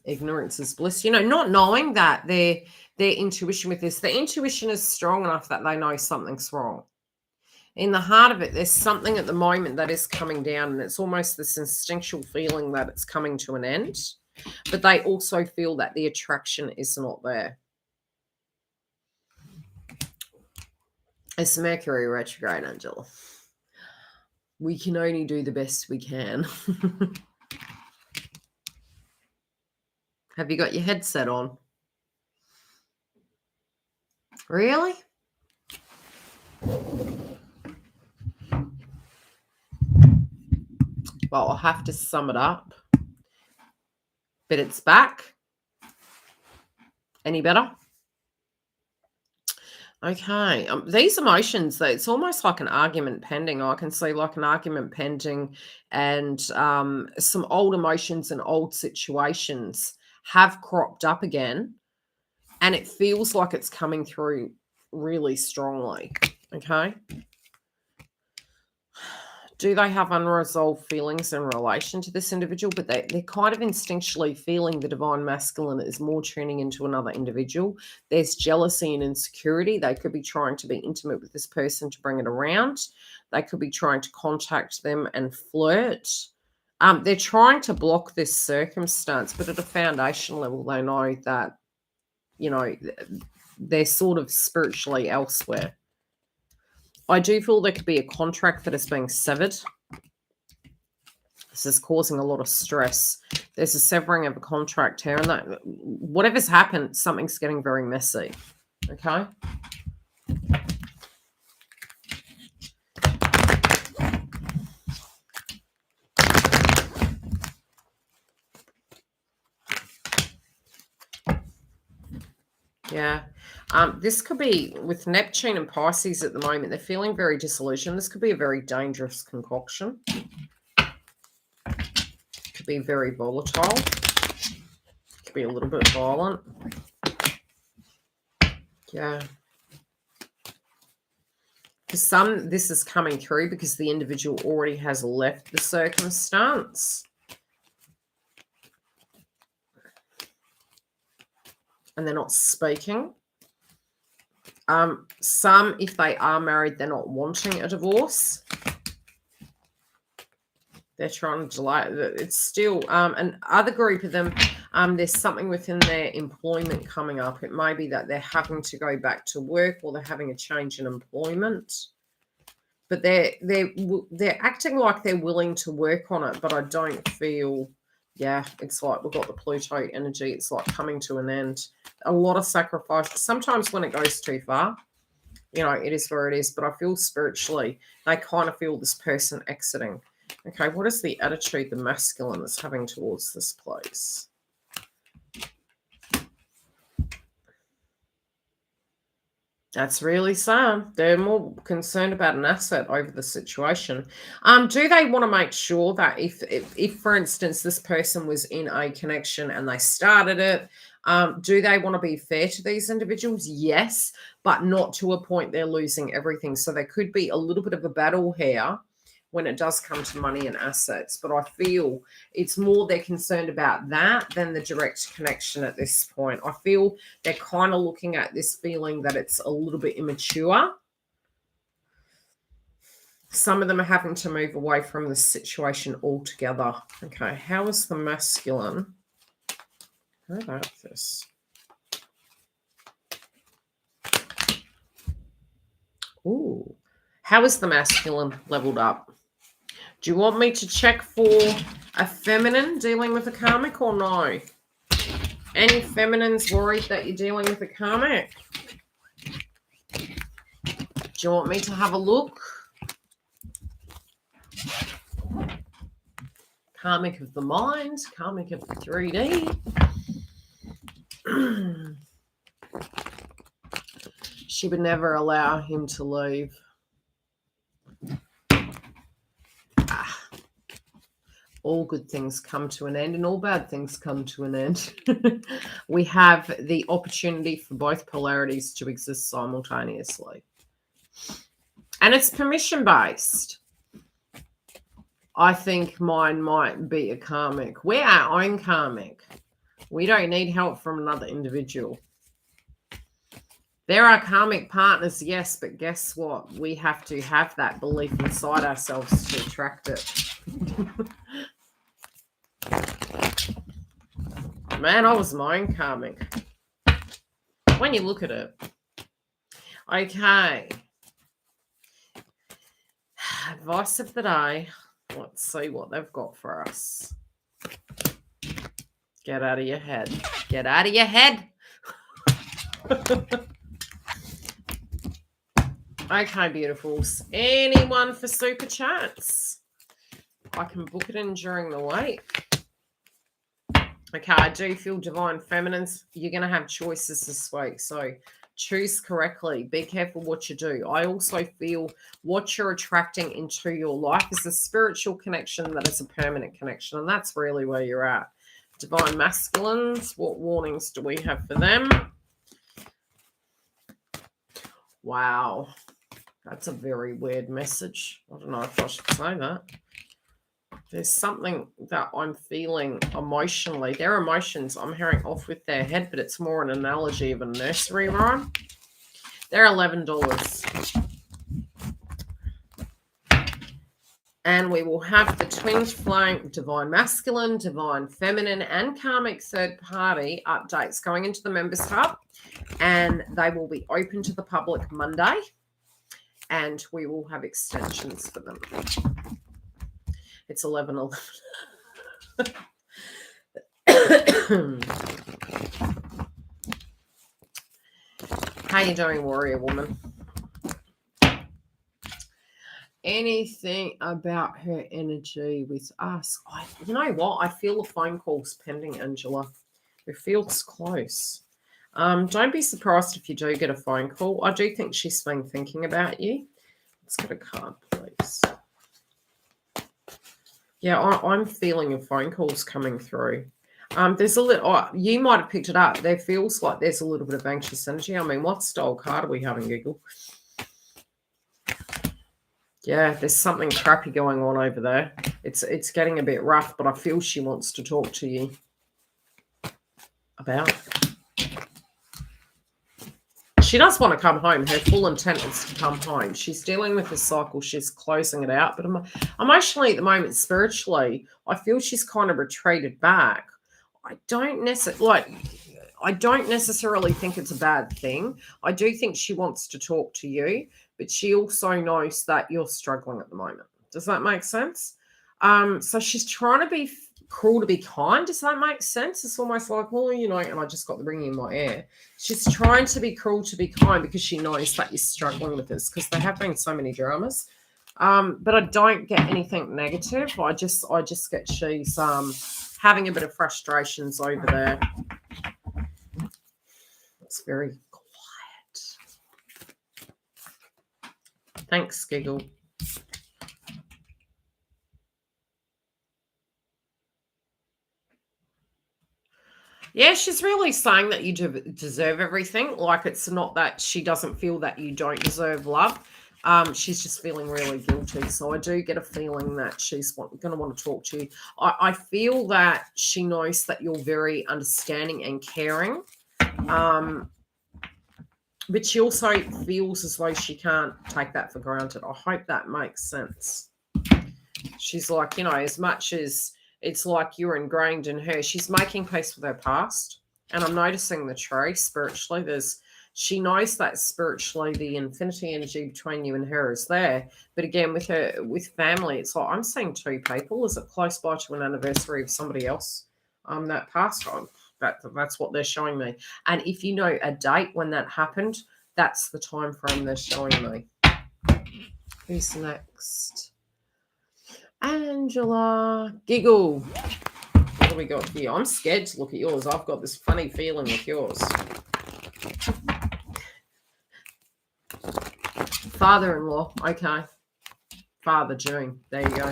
ignorance is bliss. You know, not knowing that their intuition with this, the intuition is strong enough that they know something's wrong. In the heart of it, there's something at the moment that is coming down, and it's almost this instinctual feeling that it's coming to an end. But they also feel that the attraction is not there. It's Mercury retrograde, Angela. We can only do the best we can. Have you got your headset on? Really? Well, I'll have to sum it up. But it's back. Any better? Okay. These emotions, it's almost like an argument pending. I can see like an argument pending, and some old emotions and old situations have cropped up again, and it feels like it's coming through really strongly. Okay. Do they have unresolved feelings in relation to this individual? But they're kind of instinctually feeling the divine masculine is more tuning into another individual. There's jealousy and insecurity. They could be trying to be intimate with this person to bring it around. They could be trying to contact them and flirt. They're trying to block this circumstance, but at a foundation level, they know that, you know, they're sort of spiritually elsewhere. I do feel there could be a contract that is being severed. This is causing a lot of stress. There's a severing of a contract here, and that whatever's happened, something's getting very messy. Okay. Yeah. This could be with Neptune and Pisces at the moment. They're feeling very disillusioned. This could be a very dangerous concoction. Could be very volatile. Could be a little bit violent. Yeah. For some, this is coming through because the individual already has left the circumstance. And they're not speaking. Some, if they are married, they're not wanting a divorce. They're trying to delay. It's still another group of them. There's something within their employment coming up. It may be that they're having to go back to work, or they're having a change in employment. But they're acting like they're willing to work on it. But I don't feel. Yeah, it's like we've got the Pluto energy. It's like coming to an end. A lot of sacrifice. Sometimes when it goes too far, you know, it is where it is. But I feel spiritually, they kind of feel this person exiting. Okay, what is the attitude the masculine is having towards this place? That's really sad. They're more concerned about an asset over the situation. Do they want to make sure that if, for instance, this person was in a connection and they started it, do they want to be fair to these individuals? Yes, but not to a point they're losing everything. So there could be a little bit of a battle here when it does come to money and assets. But I feel it's more they're concerned about that than the direct connection at this point. I feel they're kind of looking at this feeling that it's a little bit immature. Some of them are having to move away from the situation altogether. Okay, how is the masculine? How about this? Ooh, how is the masculine leveled up? Do you want me to check for a feminine dealing with a karmic or no? Any feminines worried that you're dealing with a karmic? Do you want me to have a look? Karmic of the mind, karmic of the 3D. She would never allow him to leave. All good things come to an end and all bad things come to an end. We have the opportunity for both polarities to exist simultaneously. And it's permission-based. I think mine might be a karmic. We're our own karmic. We don't need help from another individual. There are karmic partners, yes, but guess what? We have to have that belief inside ourselves to attract it. Man, I was my own karmic. When you look at it. Okay. Advice of the day. Let's see what they've got for us. Get out of your head. Get out of your head. Okay, beautifuls. Anyone for super chats? I can book it in during the week. Okay, I do feel divine feminines. You're going to have choices this week, so choose correctly. Be careful what you do. I also feel what you're attracting into your life is a spiritual connection that is a permanent connection, and that's really where you're at. Divine masculines, what warnings do we have for them? Wow. That's a very weird message. I don't know if I should say that. There's something that I'm feeling emotionally. Their emotions, I'm hearing off with their head, but it's more an analogy of a nursery rhyme. They're $11. And we will have the twin flame, divine masculine, divine feminine, and karmic third party updates going into the members hub. And they will be open to the public Monday. And we will have extensions for them. It's 11:11. How you doing, warrior woman? Anything about her energy with us? You know what? I feel a phone call's pending, Angela. It feels close. Don't be surprised if you do get a phone call. I do think she's been thinking about you. Let's get a card, please. Yeah, I'm feeling a phone calls coming through. There's a little, you might have picked it up. There feels like there's a little bit of anxious energy. I mean, what style card are we having, Google? Yeah, there's something crappy going on over there. It's getting a bit rough, but I feel she wants to talk to you about it. She does want to come home. Her full intent is to come home. She's dealing with the cycle. She's closing it out. But emotionally at the moment, spiritually, I feel she's kind of retreated back. I don't necessarily think it's a bad thing. I do think she wants to talk to you, but she also knows that you're struggling at the moment. Does that make sense? So she's trying to be cruel to be kind. Does that make sense? It's almost like, well, you know, and I just got the ringing in my ear. She's trying to be cruel to be kind because she knows that you're struggling with this, because there have been so many dramas. But I don't get anything negative. I just get she's having a bit of frustrations over there. It's very quiet. Thanks, Giggle. Yeah, she's really saying that you deserve everything. Like, it's not that she doesn't feel that you don't deserve love. She's just feeling really guilty. So I do get a feeling that she's going to want to talk to you. I feel that she knows that you're very understanding and caring. But she also feels as though she can't take that for granted. I hope that makes sense. She's like, you know, as much as it's like you're ingrained in her, she's making peace with her past. And I'm noticing the tree spiritually. She knows that spiritually the infinity energy between you and her is there. But again, with family, it's like I'm seeing two people. Is it close by to an anniversary of somebody else that passed on? That's what they're showing me. And if you know a date when that happened, that's the time frame they're showing me. Who's next? Angela. Giggle. What do we got here? I'm scared to look at yours. I've got this funny feeling with yours. Father-in-law. Okay. Father June. There you go.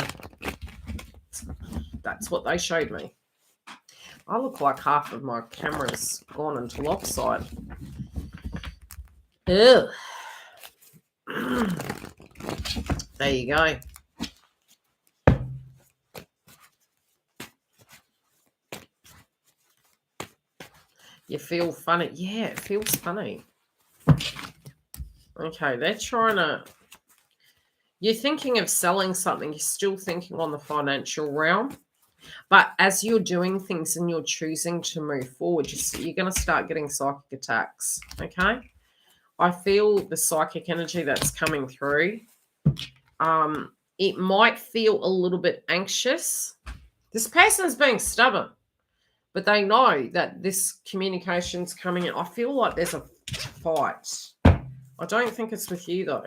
That's what they showed me. I look like half of my camera's gone into lopside. Ew. There you go. You feel funny. Yeah, it feels funny. Okay, they're trying to... You're thinking of selling something. You're still thinking on the financial realm. But as you're doing things and you're choosing to move forward, you're going to start getting psychic attacks, okay? I feel the psychic energy that's coming through. It might feel a little bit anxious. This person's being stubborn, but they know that this communication's coming in. I feel like there's a fight. I don't think it's with you, though.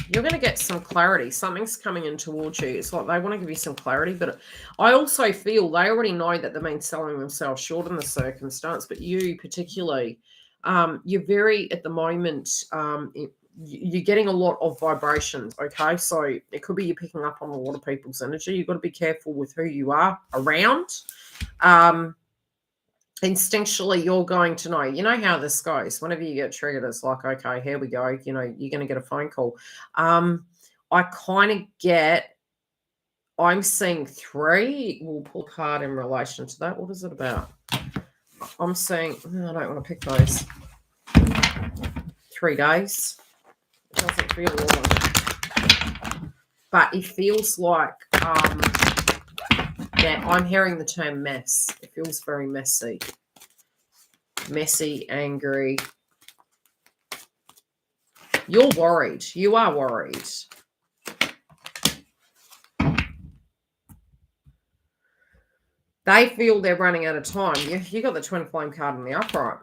You're going to get some clarity. Something's coming in towards you. It's like they want to give you some clarity, but I also feel they already know that they've been selling themselves short in the circumstance, but you particularly, you're very, at the moment, you're getting a lot of vibrations, okay? So it could be you're picking up on a lot of people's energy. You've got to be careful with who you are around. Instinctually, you're going to know. You know how this goes. Whenever you get triggered, it's like, okay, here we go. You know, you're going to get a phone call. I kind of get, I'm seeing 3. We'll pull a card in relation to that. What is it about? I'm seeing, I don't want to pick those. 3 days. It doesn't feel long. But it feels like, yeah, I'm hearing the term mess. It feels very messy. Messy, angry. You're worried. You are worried. They feel they're running out of time. You got the twin flame card in the upright.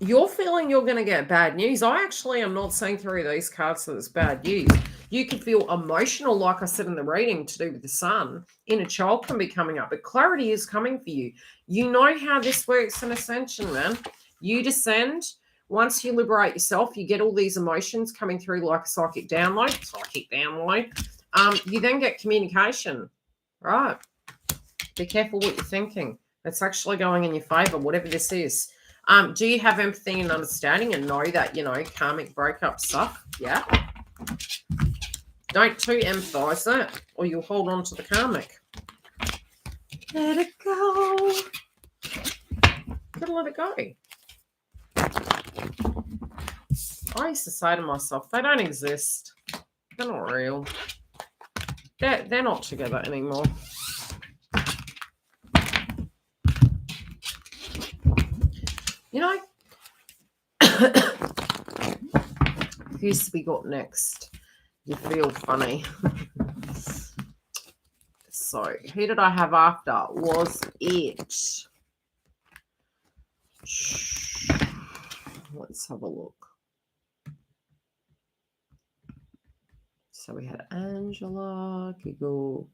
You're feeling you're going to get bad news. I actually am not seeing through these cards that it's bad news. You could feel emotional, like I said in the reading, to do with the sun. Inner child can be coming up, but clarity is coming for you. You know how this works in Ascension, man. You descend. Once you liberate yourself, you get all these emotions coming through like a psychic download. You then get communication, right? Be careful what you're thinking. It's actually going in your favor, whatever this is. Do you have empathy and understanding and know that, you know, karmic breakup stuff? Yeah. Don't too empathize that or you'll hold on to the karmic. Let it go. Gotta let it go. I used to say to myself, they don't exist. They're not real. They're not together anymore. You know, who's we got next? You feel funny. So, who did I have after? Was it? Let's have a look. So we had Angela, Giggle,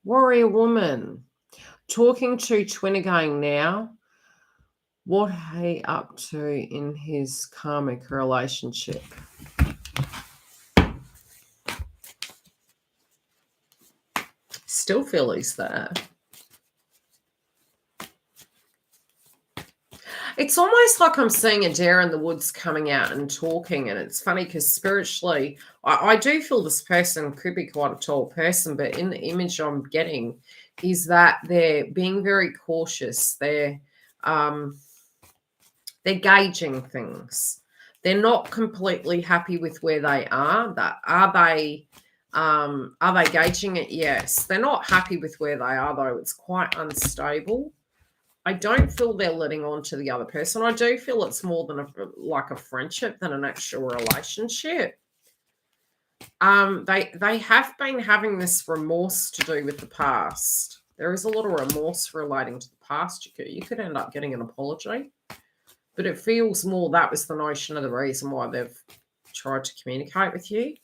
Warrior Woman. Talking to Twin again now. What he up to in his karmic relationship? still feel he's there. It's almost like I'm seeing a deer in the woods coming out and talking. And it's funny because spiritually, I do feel this person could be quite a tall person, but in the image I'm getting is that they're being very cautious. They're gauging things. They're not completely happy with where they are. Are they gauging it? Yes. They're not happy with where they are, though. It's quite unstable. I don't feel they're letting on to the other person. I do feel it's more than like a friendship than an actual relationship. They have been having this remorse to do with the past. There is a lot of remorse relating to the past. You could end up getting an apology. But it feels more that was the notion of the reason why they've tried to communicate with you.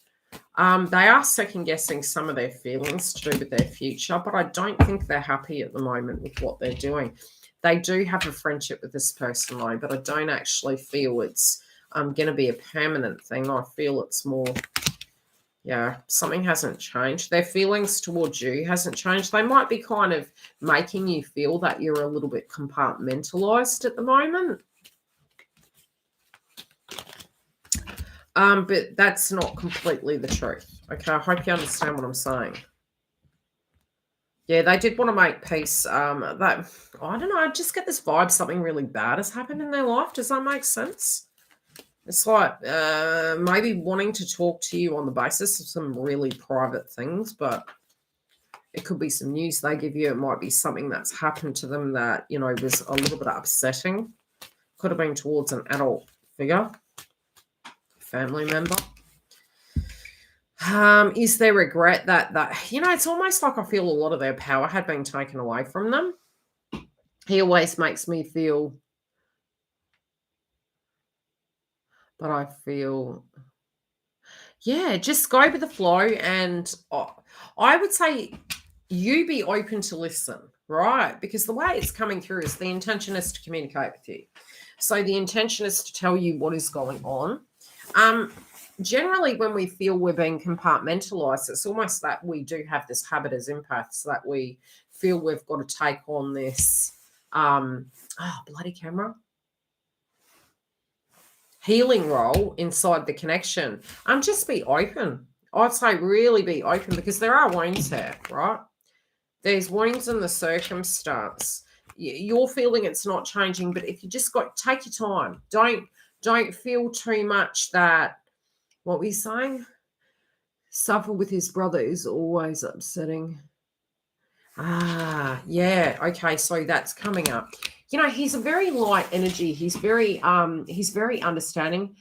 They are second-guessing some of their feelings to do with their future, but I don't think they're happy at the moment with what they're doing. They do have a friendship with this person, though, but I don't actually feel it's going to be a permanent thing. I feel it's more, yeah, something hasn't changed. Their feelings towards you hasn't changed. They might be kind of making you feel that you're a little bit compartmentalized at the moment. But that's not completely the truth. Okay, I hope you understand what I'm saying. Yeah, they did want to make peace. I don't know, I just get this vibe something really bad has happened in their life. Does that make sense? It's like maybe wanting to talk to you on the basis of some really private things, but it could be some news they give you. It might be something that's happened to them that, you know, was a little bit upsetting. Could have been towards an adult figure. Family member. Is there regret that you know, it's almost like I feel a lot of their power had been taken away from them. He always makes me feel, but I feel, yeah, just go with the flow. And I would say you be open to listen, right? Because the way it's coming through is the intention is to communicate with you. So the intention is to tell you what is going on. Generally, when we feel we're being compartmentalized, it's almost that we do have this habit as empaths that we feel we've got to take on this, bloody camera, healing role inside the connection. Just be open. I'd say really be open because there are wounds here, right? There's wounds in the circumstance. You're feeling it's not changing, but if you just take your time. Don't feel too much that, what were you saying? Suffer with his brother is always upsetting. Yeah. Okay. So that's coming up. You know, he's a very light energy. He's very understanding.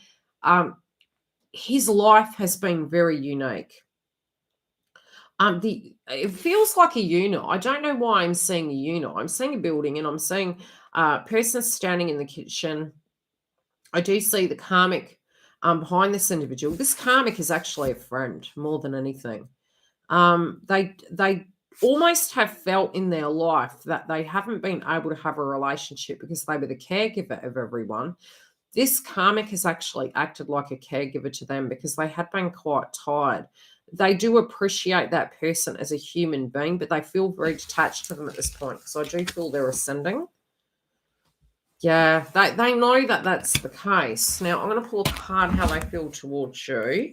His life has been very unique. It feels like a unit. I don't know why I'm seeing a unit. I'm seeing a building and I'm seeing a person standing in the kitchen. I do see the karmic behind this individual. This karmic is actually a friend more than anything. They almost have felt in their life that they haven't been able to have a relationship because they were the caregiver of everyone. This karmic has actually acted like a caregiver to them because they had been quite tired. They do appreciate that person as a human being, but they feel very detached to them at this point because I do feel they're ascending. Yeah, they know that that's the case. Now, I'm going to pull a card how they feel towards you.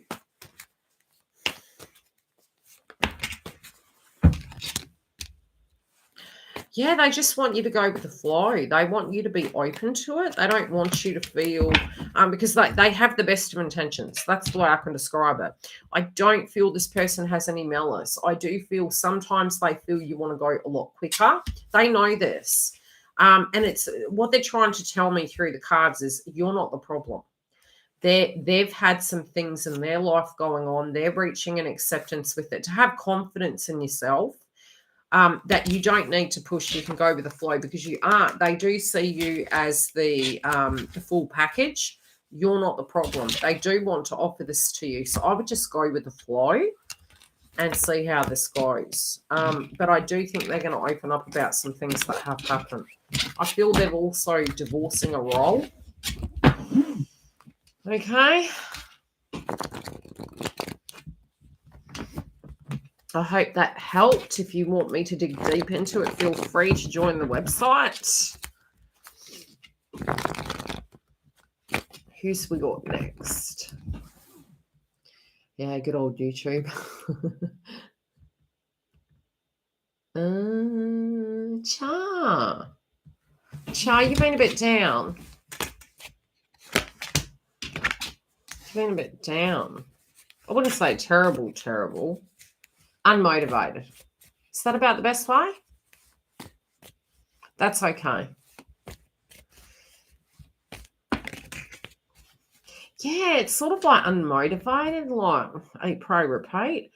Yeah, they just want you to go with the flow. They want you to be open to it. They don't want you to feel, because they have the best of intentions. That's the way I can describe it. I don't feel this person has any malice. I do feel sometimes they feel you want to go a lot quicker. They know this. And it's what they're trying to tell me through the cards is you're not the problem. They've had some things in their life going on. They're reaching an acceptance with it. To have confidence in yourself, that you don't need to push. You can go with the flow because you aren't. They do see you as the full package. You're not the problem. They do want to offer this to you. So I would just go with the flow and see how this goes. But I do think they're going to open up about some things that have happened. I feel they're also divorcing a role. Okay. I hope that helped. If you want me to dig deep into it, feel free to join the website. Who's we got next? Yeah, good old YouTube. Char, you've been a bit down. You've been a bit down. I wouldn't say terrible. Unmotivated. Is that about the best way? That's okay. Yeah, it's sort of like unmotivated, like a pro-repeat.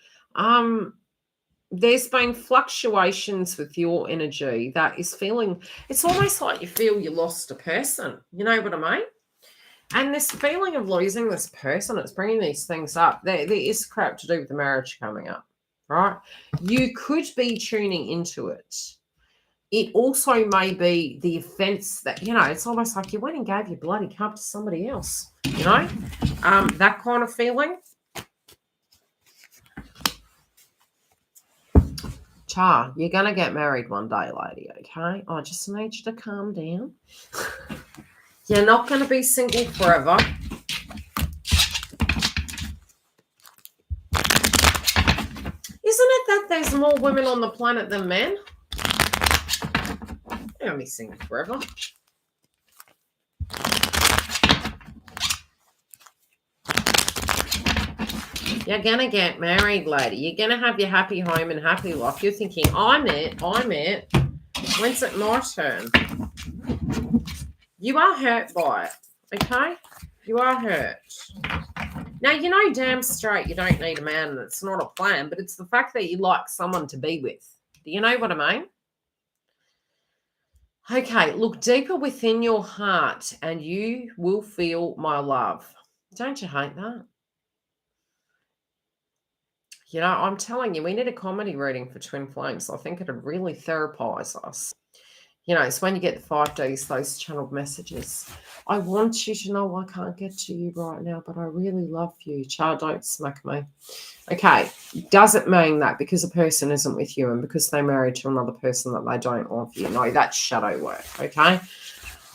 There's been fluctuations with your energy that is feeling, it's almost like you feel you lost a person. You know what I mean? And this feeling of losing this person, it's bringing these things up. There is crap to do with the marriage coming up, right? You could be tuning into it. It also may be the offense that, it's almost like you went and gave your bloody cup to somebody else, that kind of feeling. Char, you're going to get married one day, lady, okay? I just need you to calm down. You're not going to be single forever. Isn't it that there's more women on the planet than men? You're going to be single forever. You're going to get married, lady. You're going to have your happy home and happy life. You're thinking, I'm it. When's it my turn? You are hurt by it, okay? You are hurt. Now, you know damn straight you don't need a man and it's not a plan, but it's the fact that you like someone to be with. Do you know what I mean? Okay, look deeper within your heart and you will feel my love. Don't you hate that? I'm telling you, we need a comedy reading for twin flames. I think it'd really therapize us. It's when you get the 5Ds, those channeled messages. I want you to know I can't get to you right now, but I really love you. Child, don't smack me. Okay, does it mean that because a person isn't with you and because they're married to another person that they don't love you? No, that's shadow work, okay?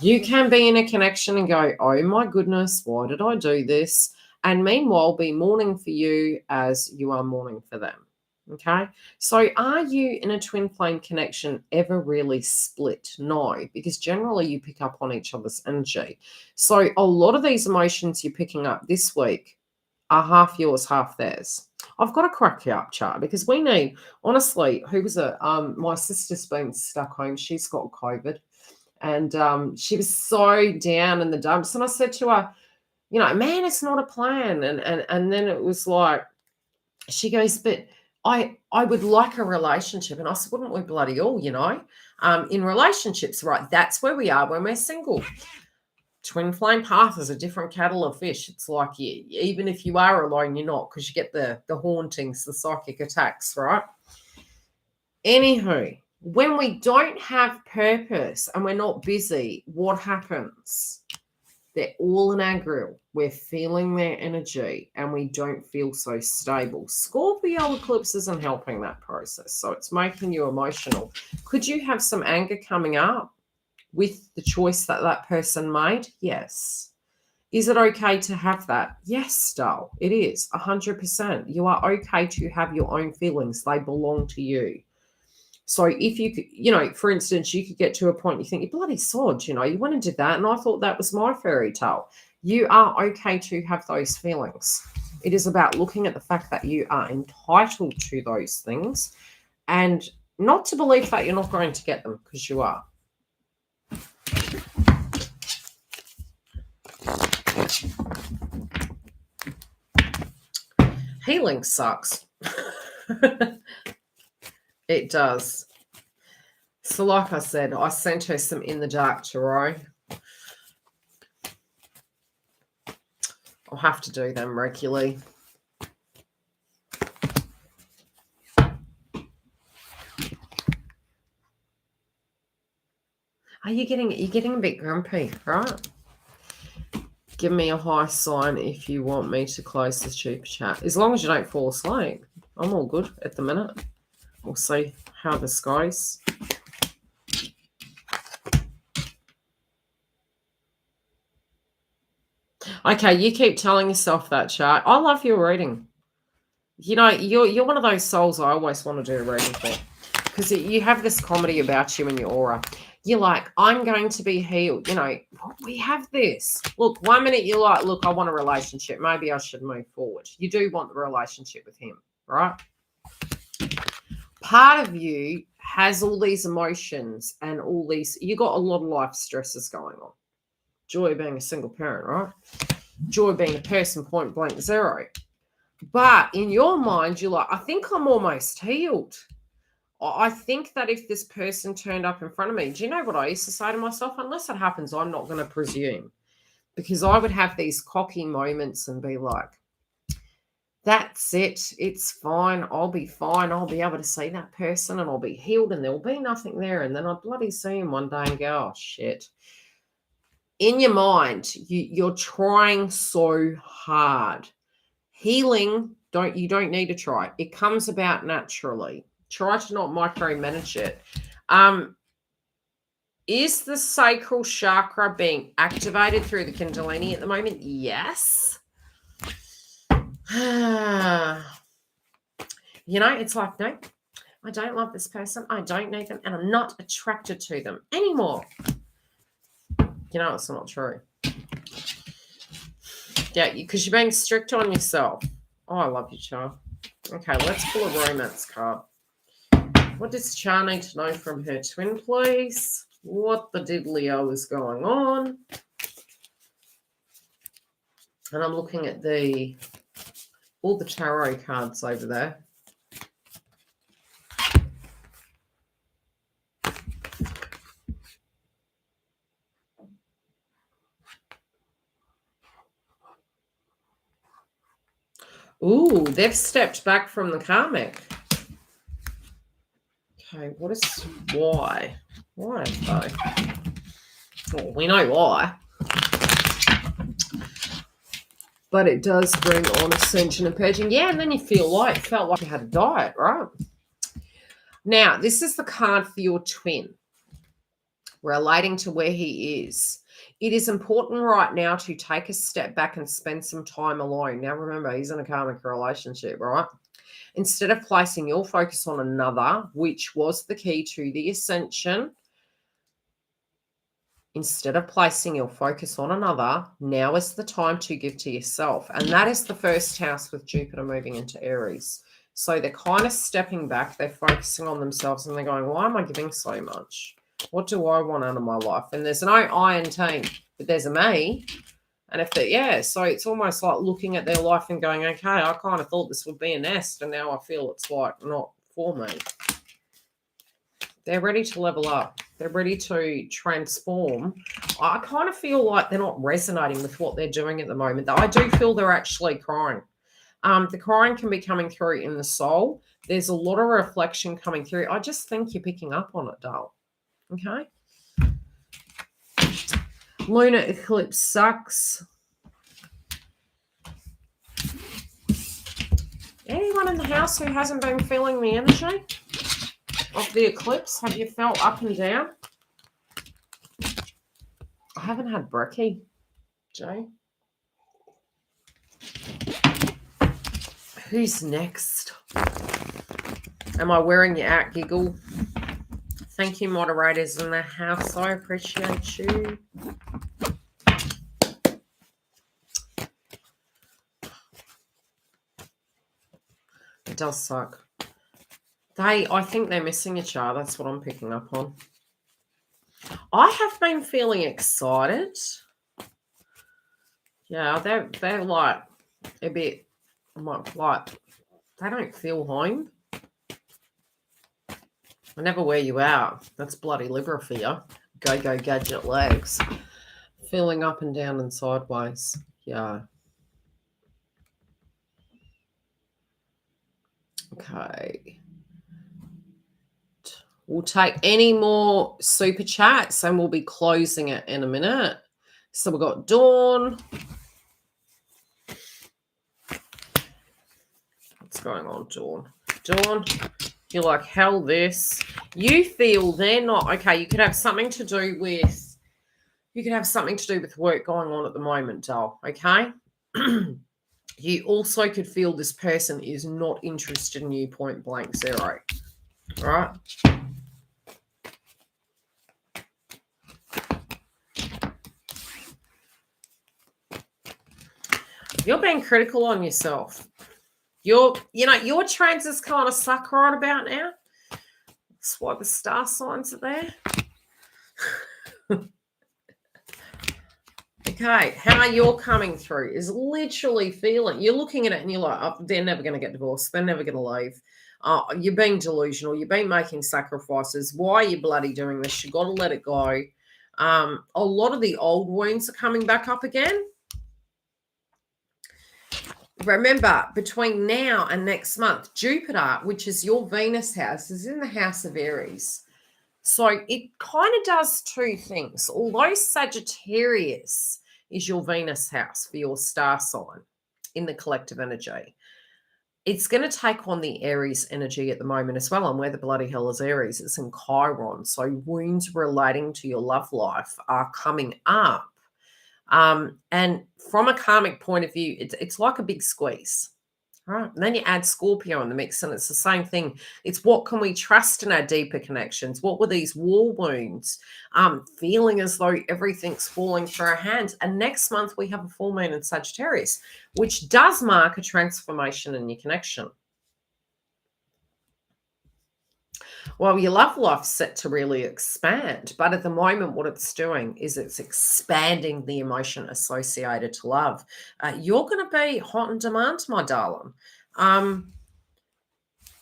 You can be in a connection and go, oh my goodness, why did I do this? And meanwhile, be mourning for you as you are mourning for them. Okay. So are you in a twin flame connection ever really split? No, because generally you pick up on each other's energy. So a lot of these emotions you're picking up this week are half yours, half theirs. I've got to crack you up, Char, because we need, honestly, who was it? My sister's been stuck home. She's got COVID and she was so down in the dumps. And I said to her, man, it's not a plan. And then it was like, she goes, but I would like a relationship. And I said, wouldn't we bloody all, in relationships, right? That's where we are when we're single. Twin flame path is a different kettle of fish. It's like, even if you are alone, you're not, because you get the hauntings, the psychic attacks, right? Anywho, when we don't have purpose and we're not busy, what happens? They're all in our grill. We're feeling their energy and we don't feel so stable. Scorpio eclipse isn't helping that process. So it's making you emotional. Could you have some anger coming up with the choice that person made? Yes. Is it okay to have that? Yes, doll. It is 100%. You are okay to have your own feelings. They belong to you. So if you could, for instance, you could get to a point you think, you bloody sod, you went and did that, and I thought that was my fairy tale. You are okay to have those feelings. It is about looking at the fact that you are entitled to those things and not to believe that you're not going to get them, because you are. Healing sucks. It does. So like I said, I sent her some In the Dark Tarot. I'll have to do them regularly. You're getting a bit grumpy, right? Give me a high sign if you want me to close the super chat. As long as you don't fall asleep. I'm all good at the minute. We'll see how this goes. Okay, you keep telling yourself that, chart. I love your reading. You know, you're one of those souls I always want to do a reading for, because you have this comedy about you in your aura. You're like, I'm going to be healed. You know, we have this. Look, 1 minute you're like, look, I want a relationship. Maybe I should move forward. You do want the relationship with him, right? Part of you has all these emotions and all these, you got a lot of life stresses going on. Joy being a single parent, right? Joy being a person, point blank zero. But in your mind, you're like, I think I'm almost healed. I think that if this person turned up in front of me, do you know what I used to say to myself? Unless it happens, I'm not going to presume. Because I would have these cocky moments and be like, that's it. It's fine. I'll be fine. I'll be able to see that person and I'll be healed and there'll be nothing there. And then I'll bloody see him one day and go, oh, shit. In your mind, you're trying so hard. Healing, you don't need to try. It comes about naturally. Try to not micromanage it. Is the sacral chakra being activated through the Kundalini at the moment? Yes. You know, it's like, no, I don't love this person. I don't need them. And I'm not attracted to them anymore. You know, it's not true. Yeah, because you're being strict on yourself. Oh, I love you, Char. Okay, let's pull a romance card. What does Char need to know from her twin, please? What the diddly-o is going on? And I'm looking at all the tarot cards over there. Ooh, they've stepped back from the karmic. Okay, what is why? Why though? Well, we know why. But it does bring on ascension and purging. Yeah, and then you felt like you had a diet, right? Now, this is the card for your twin relating to where he is. It is important right now to take a step back and spend some time alone. Now, remember, he's in a karmic relationship, right? Instead of placing your focus on another, which was the key to the ascension, instead of placing your focus on another, now is the time to give to yourself. And that is the first house with Jupiter moving into Aries. So they're kind of stepping back. They're focusing on themselves and they're going, why am I giving so much? What do I want out of my life? And there's no I in team, but there's a me. And so it's almost like looking at their life and going, okay, I kind of thought this would be a nest and now I feel it's like not for me. They're ready to level up. They're ready to transform. I kind of feel like they're not resonating with what they're doing at the moment. I do feel they're actually crying. The crying can be coming through in the soul. There's a lot of reflection coming through. I just think you're picking up on it, doll. Okay? Lunar eclipse sucks. Anyone in the house who hasn't been feeling the energy of the eclipse? Have you felt up and down? I haven't had brekkie, Jay. Who's next? Am I wearing you out, Giggle? Thank you, moderators in the house. I appreciate you. It does suck. I think they're missing a chart. That's what I'm picking up on. I have been feeling excited. Yeah, they're like a bit like they don't feel home. I never wear you out. That's bloody Libra for you. Go gadget legs. Feeling up and down and sideways. Yeah. Okay. We'll take any more super chats and we'll be closing it in a minute. So we've got Dawn. What's going on, Dawn? Dawn, you're like, hell this. You feel they're not, okay, you could have something to do with, work going on at the moment, doll, okay? You also could feel this person is not interested in you, point blank, zero, right? You're being critical on yourself. Your transits kind of suck right about now. That's why the star signs are there. Okay, how you're coming through is literally feeling, you're looking at it and you're like, oh, they're never going to get divorced. They're never going to leave. You're being delusional. You've been making sacrifices. Why are you bloody doing this? You've got to let it go. A lot of the old wounds are coming back up again. Remember, between now and next month, Jupiter, which is your Venus house, is in the house of Aries. So it kind of does two things. Although Sagittarius is your Venus house for your star sign in the collective energy, it's going to take on the Aries energy at the moment as well. And where the bloody hell is Aries? It's in Chiron. So wounds relating to your love life are coming up. And from a karmic point of view, it's like a big squeeze. Right. And then you add Scorpio in the mix, and it's the same thing. It's what can we trust in our deeper connections? What were these war wounds? Feeling as though everything's falling through our hands. And next month we have a full moon in Sagittarius, which does mark a transformation in your connection. Well, your love life's set to really expand, but at the moment, what it's doing is it's expanding the emotion associated to love. You're going to be hot in demand, my darling.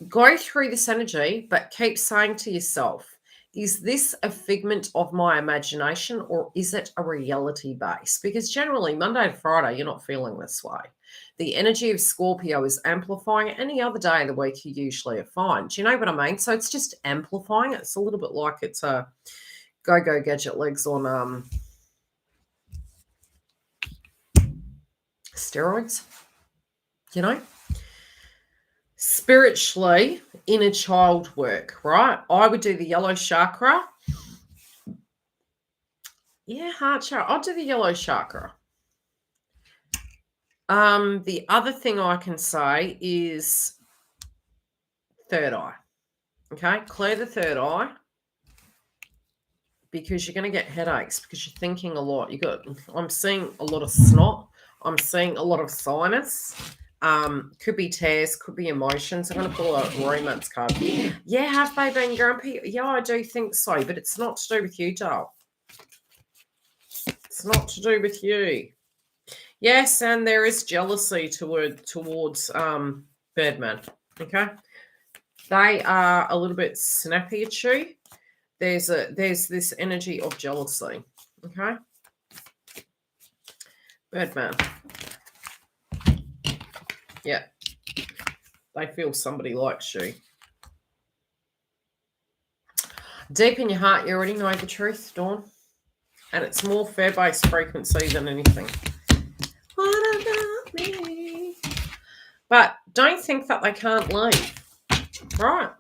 Go through this energy, but keep saying to yourself, is this a figment of my imagination or is it a reality base? Because generally, Monday to Friday, you're not feeling this way. The energy of Scorpio is amplifying it. Any other day of the week, you usually are fine. Do you know what I mean? So it's just amplifying it. It's a little bit like it's a go-go gadget legs on steroids, you know? Spiritually, inner child work, right? I would do the yellow chakra. Yeah, heart chakra. I'll do the yellow chakra. The other thing I can say is third eye. Okay, clear the third eye because you're going to get headaches because you're thinking a lot. I'm seeing a lot of snot. I'm seeing a lot of sinus. Could be tears, could be emotions. I'm going to pull a romance card. Yeah, have they been grumpy? Yeah, I do think so, but it's not to do with you, doll. It's not to do with you. Yes, and there is jealousy towards Birdman. Okay, they are a little bit snappy at you. There's this energy of jealousy. Okay, Birdman. Yeah, they feel somebody likes you. Deep in your heart, you already know the truth, Dawn, and it's more fair-based frequency than anything. What about me? But don't think that they can't leave. Right.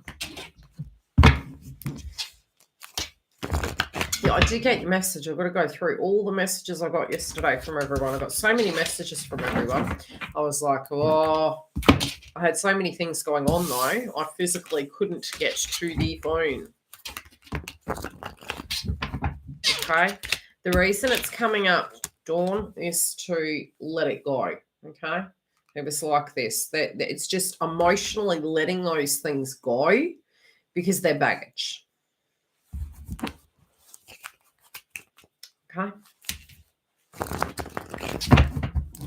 Yeah, I did get your message. I've got to go through all the messages I got yesterday from everyone. I got so many messages from everyone. I was like, oh, I had so many things going on though. I physically couldn't get to the phone. Okay. The reason it's coming up, Dawn, is to let it go. Okay. It was like this. That it's just emotionally letting those things go because they're baggage. Okay.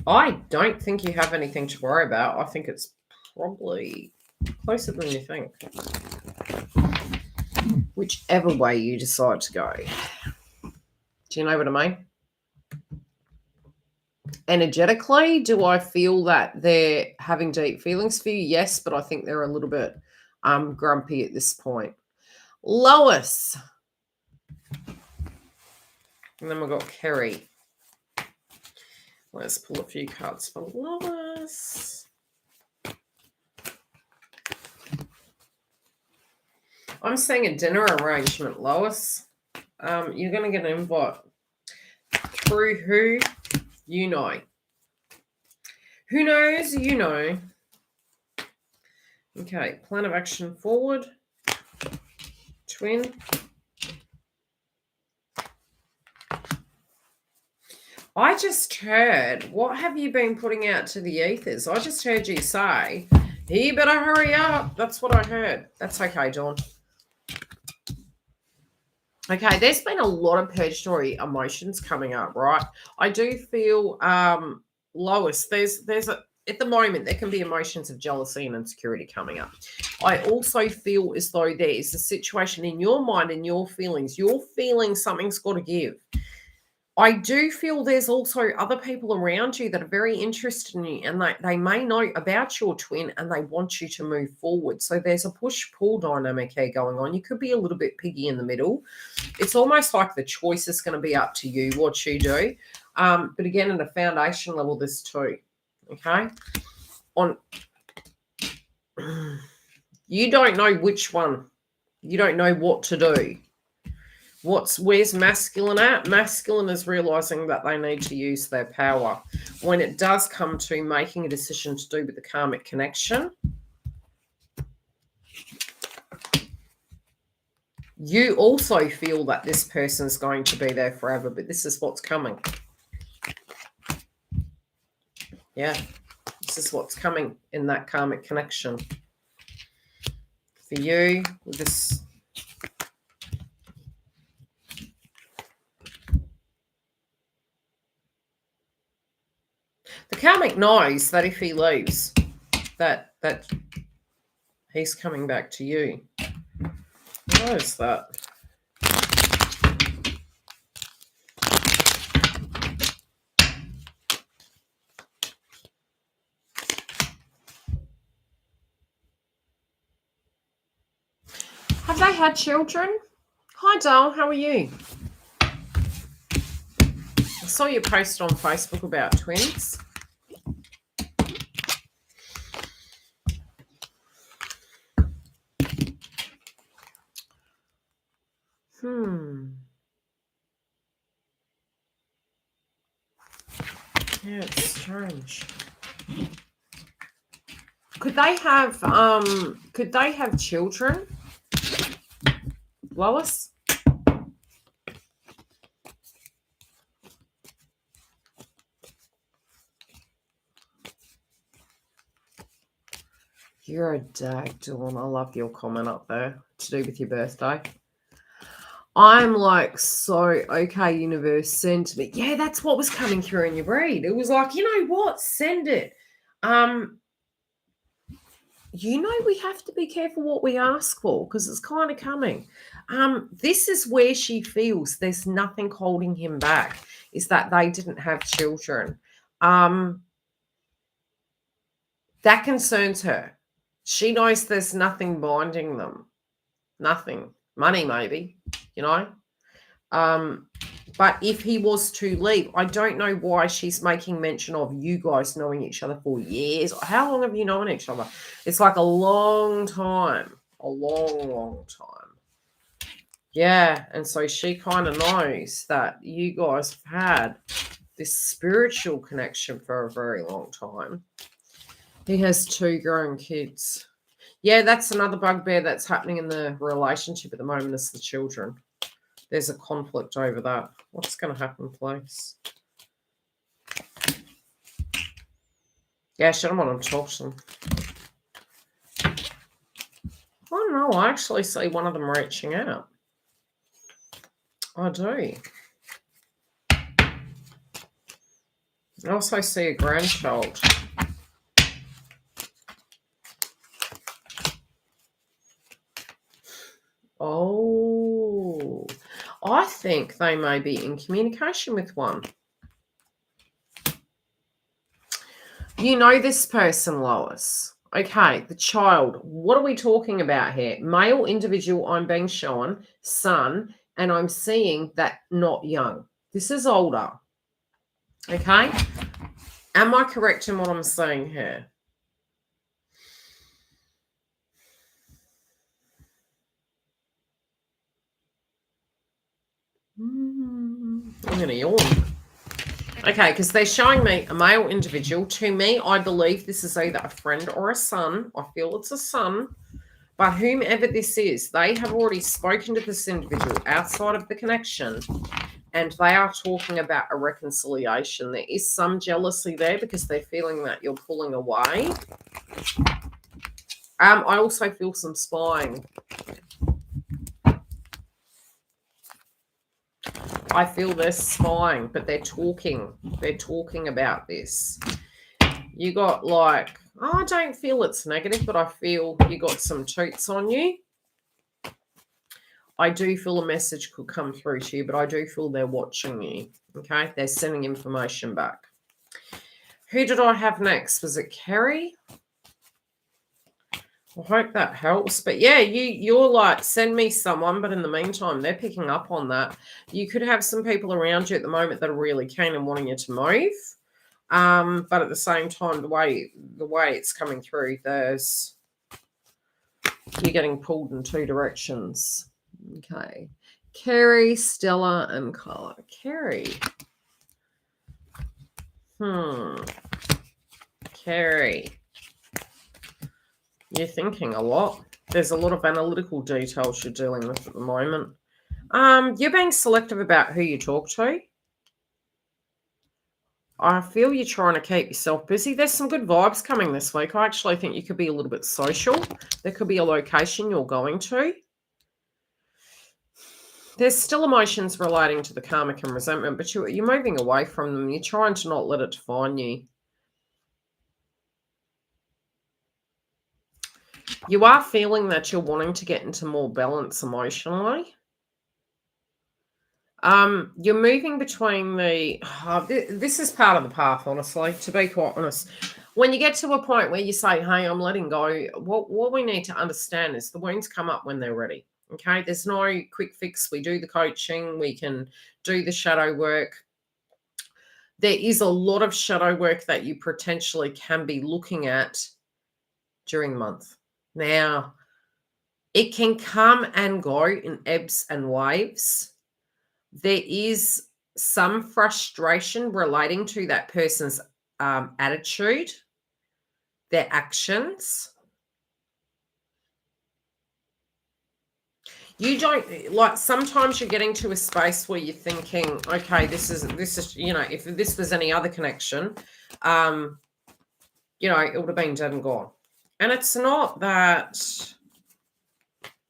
I don't think you have anything to worry about. I think it's probably closer than you think. Whichever way you decide to go. Do you know what I mean? Energetically, do I feel that they're having deep feelings for you? Yes, but I think they're a little bit grumpy at this point. Lois. And then we've got Kerry. Let's pull a few cards for Lois. I'm seeing a dinner arrangement, Lois. You're going to get an invite through who you know. Who knows? You know. Okay, plan of action forward. Twin. I just heard, what have you been putting out to the ethers? I just heard you say, he better hurry up. That's what I heard. That's okay, Dawn. Okay, there's been a lot of purgatory emotions coming up, right? I do feel, Lois, there's at the moment, there can be emotions of jealousy and insecurity coming up. I also feel as though there is a situation in your mind and your feelings. You're feeling something's got to give. I do feel there's also other people around you that are very interested in you, and they may know about your twin and they want you to move forward. So there's a push-pull dynamic here going on. You could be a little bit piggy in the middle. It's almost like the choice is going to be up to you, what you do. But again, at a foundation level, there's two. Okay? You don't know which one. You don't know what to do. Where's masculine at? Masculine is realizing that they need to use their power. When it does come to making a decision to do with the karmic connection, you also feel that this person's going to be there forever, but this is what's coming. Yeah, this is what's coming in that karmic connection. For you, with this. The karmic knows that if he leaves, that he's coming back to you. What is that? Have they had children? Hi, Dale. How are you? I saw your post on Facebook about twins. Yeah, it's strange. Could they have children? Lois? You're a dag, Dawn. I love your comment up there to do with your birthday. I'm like, so, okay, universe, send me. Yeah, that's what was coming through in your read. It was like, you know what? Send it. You know, we have to be careful what we ask for because it's kind of coming. This is where she feels there's nothing holding him back, is that they didn't have children. That concerns her. She knows there's nothing binding them. Nothing. Money, maybe, you know. But if he was to leave, I don't know why she's making mention of you guys knowing each other for years. How long have you known each other? It's like a long time. A long, long time. Yeah, and so she kind of knows that you guys have had this spiritual connection for a very long time. He has 2 grown kids. Yeah, that's another bugbear that's happening in the relationship at the moment is the children. There's a conflict over that. What's going to happen, please? Yeah, she don't want to talk to them. I don't know. I actually see one of them reaching out. I do. I also see a grandchild. Oh, I think they may be in communication with one. You know this person, Lois. Okay, the child. What are we talking about here? Male individual, I'm being shown, son, and I'm seeing that not young. This is older. Okay? Am I correct in what I'm saying here? I'm going to yawn. Okay, because they're showing me a male individual. To me, I believe this is either a friend or a son. I feel it's a son. But whomever this is, they have already spoken to this individual outside of the connection, and they are talking about a reconciliation. There is some jealousy there because they're feeling that you're pulling away. I also feel some spying. I feel they're spying, but they're talking. They're talking about this. You got like, oh, I don't feel it's negative, but I feel you got some toots on you. I do feel a message could come through to you, but I do feel they're watching you. Okay, they're sending information back. Who did I have next? Was it Kerry? I hope that helps. But yeah, you're like, send me someone, but in the meantime, they're picking up on that. You could have some people around you at the moment that are really keen and wanting you to move. But at the same time, the way it's coming through, you're getting pulled in two directions. Okay. Kerry, Stella, and Carla. Kerry. Kerry. You're thinking a lot. There's a lot of analytical details you're dealing with at the moment. You're being selective about who you talk to. I feel you're trying to keep yourself busy. There's some good vibes coming this week. I actually think you could be a little bit social. There could be a location you're going to. There's still emotions relating to the karmic and resentment, but you're moving away from them. You're trying to not let it define you. You are feeling that you're wanting to get into more balance emotionally. You're moving between this is part of the path, honestly, to be quite honest. When you get to a point where you say, hey, I'm letting go, what we need to understand is the wounds come up when they're ready. Okay, there's no quick fix. We do the coaching, we can do the shadow work. There is a lot of shadow work that you potentially can be looking at during the month. Now, it can come and go in ebbs and waves. There is some frustration relating to that person's attitude, their actions. You don't, like, sometimes you're getting to a space where you're thinking, okay, this is, if this was any other connection, it would have been dead and gone. And it's not that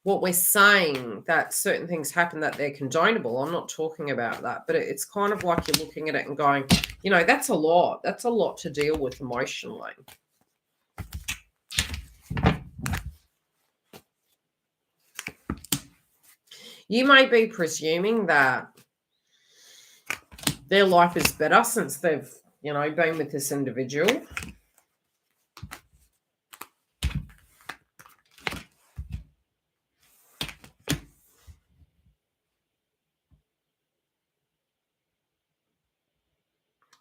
what we're saying that certain things happen that they're condonable. I'm not talking about that, but it's kind of like you're looking at it and going, that's a lot. That's a lot to deal with emotionally. You may be presuming that their life is better since they've, been with this individual.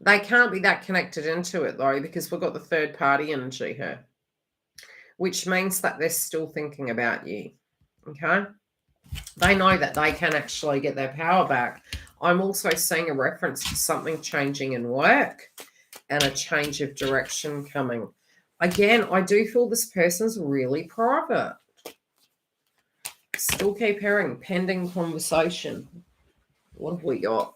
They can't be that connected into it, though, because we've got the third party energy here, which means that they're still thinking about you, okay? They know that they can actually get their power back. I'm also seeing a reference to something changing in work and a change of direction coming. Again, I do feel this person's really private. Still keep hearing pending conversation. What have we got?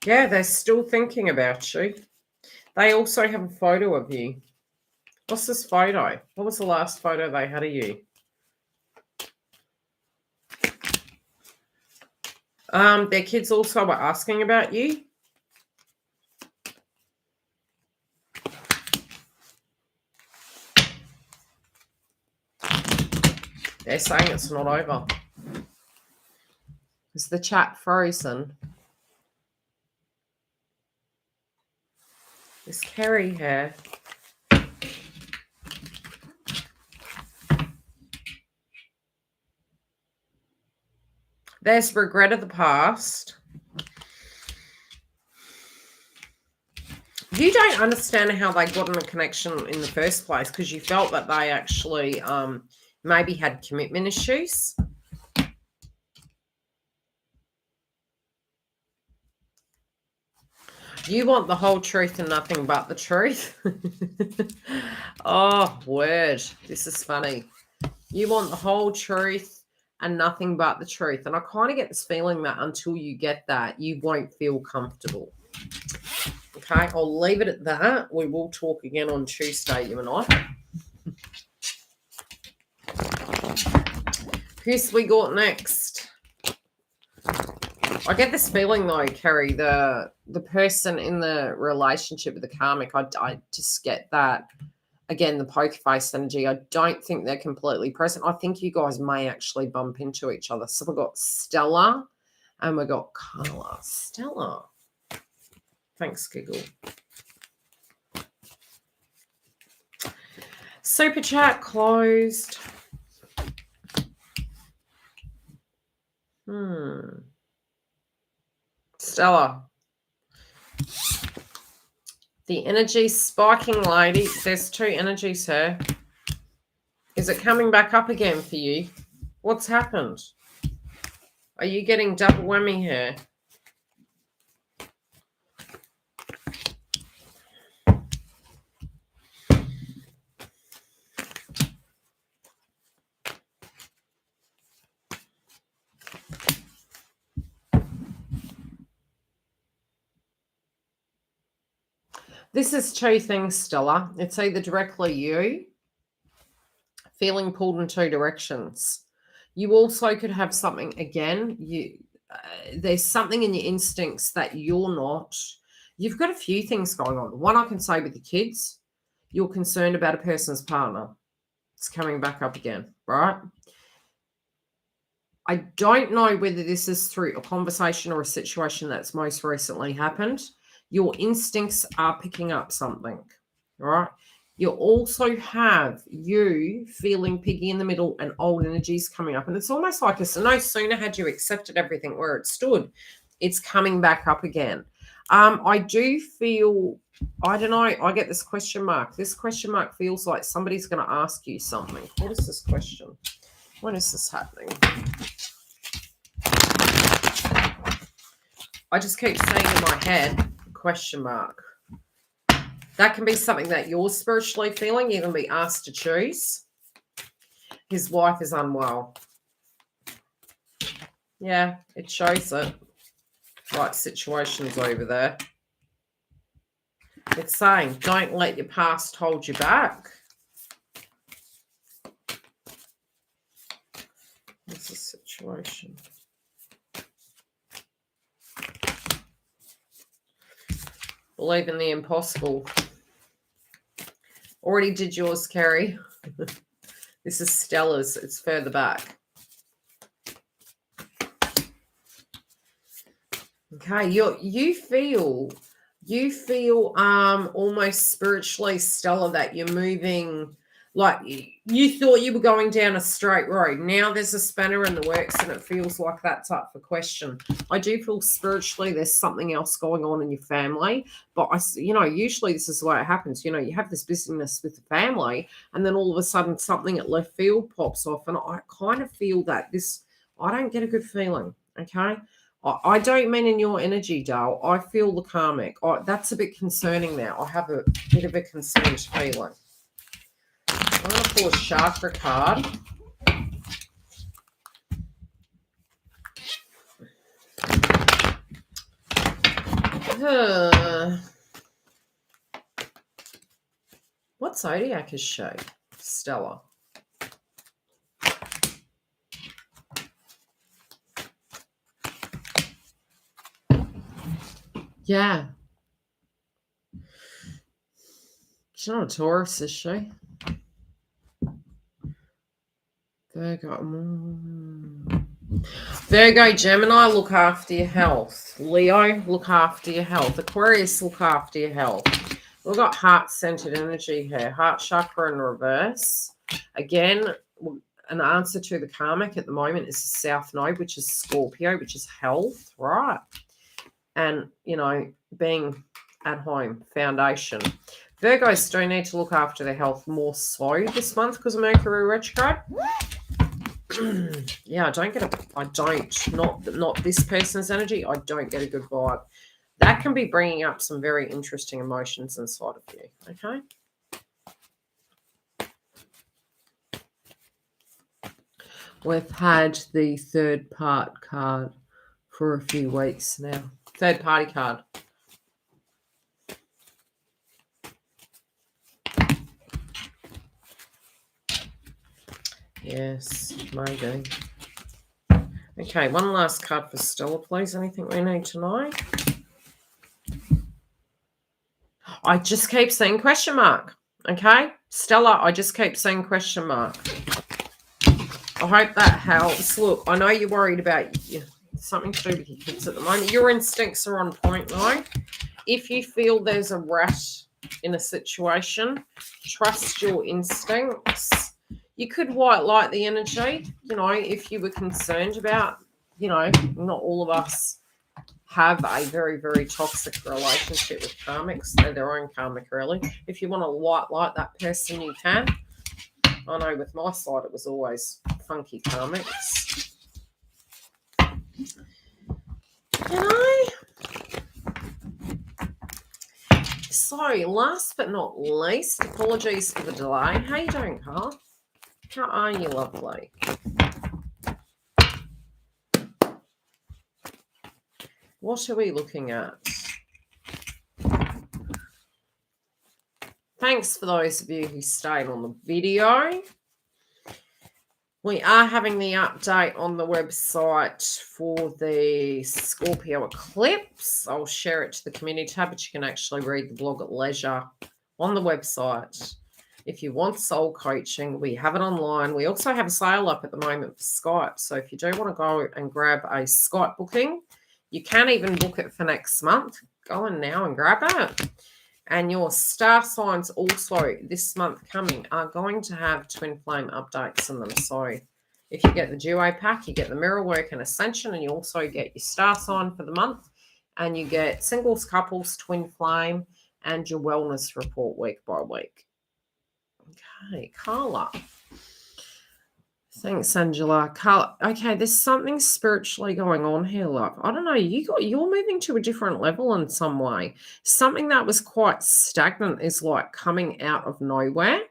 Yeah, they're still thinking about you. They also have a photo of you. What's this photo? What was the last photo they had of you? Their kids also were asking about you. They're saying it's not over. Is the chat frozen? Is Kerry here? There's regret of the past. You don't understand how they got in a connection in the first place because you felt that they actually maybe had commitment issues. You want the whole truth and nothing but the truth? Oh, word. This is funny. You want the whole truth and nothing but the truth. And I kind of get this feeling that until you get that, you won't feel comfortable. Okay, I'll leave it at that. We will talk again on Tuesday, you and I. Who's we got next? I get this feeling though, Kerry, the person in the relationship with the karmic, I just get that. Again, the poker face energy, I don't think they're completely present. I think you guys may actually bump into each other. So we've got Stella and we've got Carla. Stella. Thanks, Giggle. Super chat closed. Stella. The energy spiking, lady. There's two energies here. Is it coming back up again for you? What's happened? Are you getting double whammy here? This is two things, Stella. It's either directly you feeling pulled in two directions. You also could have something, again, there's something in your instincts that you're not. You've got a few things going on. One, I can say with the kids, you're concerned about a person's partner. It's coming back up again, right? I don't know whether this is through a conversation or a situation that's most recently happened. Your instincts are picking up something, right? You also have you feeling piggy in the middle and old energies coming up. And it's almost like no sooner had you accepted everything where it stood, it's coming back up again. I do feel, I don't know, I get this question mark. This question mark feels like somebody's going to ask you something. What is this question? When is this happening? I just keep saying in my head, question mark. That can be something that you're spiritually feeling. You can be asked to choose. His wife is unwell. Yeah, it shows it. Right situations over there. It's saying, don't let your past hold you back. What's the situation? Believe in the impossible. Already did yours, Kerry. This is Stella's. It's further back. Okay, you feel almost spiritually, Stella, that you're moving. Like you thought you were going down a straight road. Now there's a spanner in the works and it feels like that's up for question. I do feel spiritually there's something else going on in your family. But, usually this is the way it happens. You have this busyness with the family and then all of a sudden something at left field pops off. And I kind of feel that I don't get a good feeling, okay? I don't mean in your energy, Dale. I feel the karmic. That's a bit concerning now. I have a bit of a concerned feeling. I'm going to pull a chakra card. What zodiac is she? Stella. Yeah. She's not a Taurus, is she? Virgo, Gemini, look after your health. Leo, look after your health. Aquarius, look after your health. We've got heart-centered energy here. Heart chakra in reverse. Again, an answer to the karmic at the moment is the South Node, which is Scorpio, which is health, right? And, being at home, foundation. Virgos do need to look after their health more so this month because of Mercury retrograde. Yeah, not this person's energy. I don't get a good vibe. that can be bringing up some very interesting emotions inside of you, okay? We've had the third part card for a few weeks now. Third party card. Yes, maybe. Okay, one last card for Stella, please. Anything we need to know? I just keep seeing question mark. Okay, Stella, I just keep seeing question mark. I hope that helps. Look, I know you're worried about something to do with your kids at the moment. Your instincts are on point, though. If you feel there's a rat in a situation, trust your instincts. You could white light the energy, if you were concerned about, not all of us have a very, very toxic relationship with karmics. They're their own karmic, really. If you want to white light that person, you can. I know with my side it was always funky karmics. So, last but not least, apologies for the delay. How you doing, Carl? How are you, lovely? What are we looking at? Thanks for those of you who stayed on the video. We are having the update on the website for the Scorpio eclipse. I'll share it to the community tab, but you can actually read the blog at leisure on the website. If you want soul coaching, we have it online. We also have a sale up at the moment for Skype. So if you do want to go and grab a Skype booking, you can even book it for next month. Go in now and grab it. And your star signs also this month coming are going to have twin flame updates in them. So if you get the duo pack, you get the mirror work and Ascension, and you also get your star sign for the month. And you get singles, couples, twin flame, and your wellness report week by week. Okay, Carla. Thanks, Angela. Carla, okay, there's something spiritually going on here, love. I don't know. You're moving to a different level in some way. Something that was quite stagnant is like coming out of nowhere.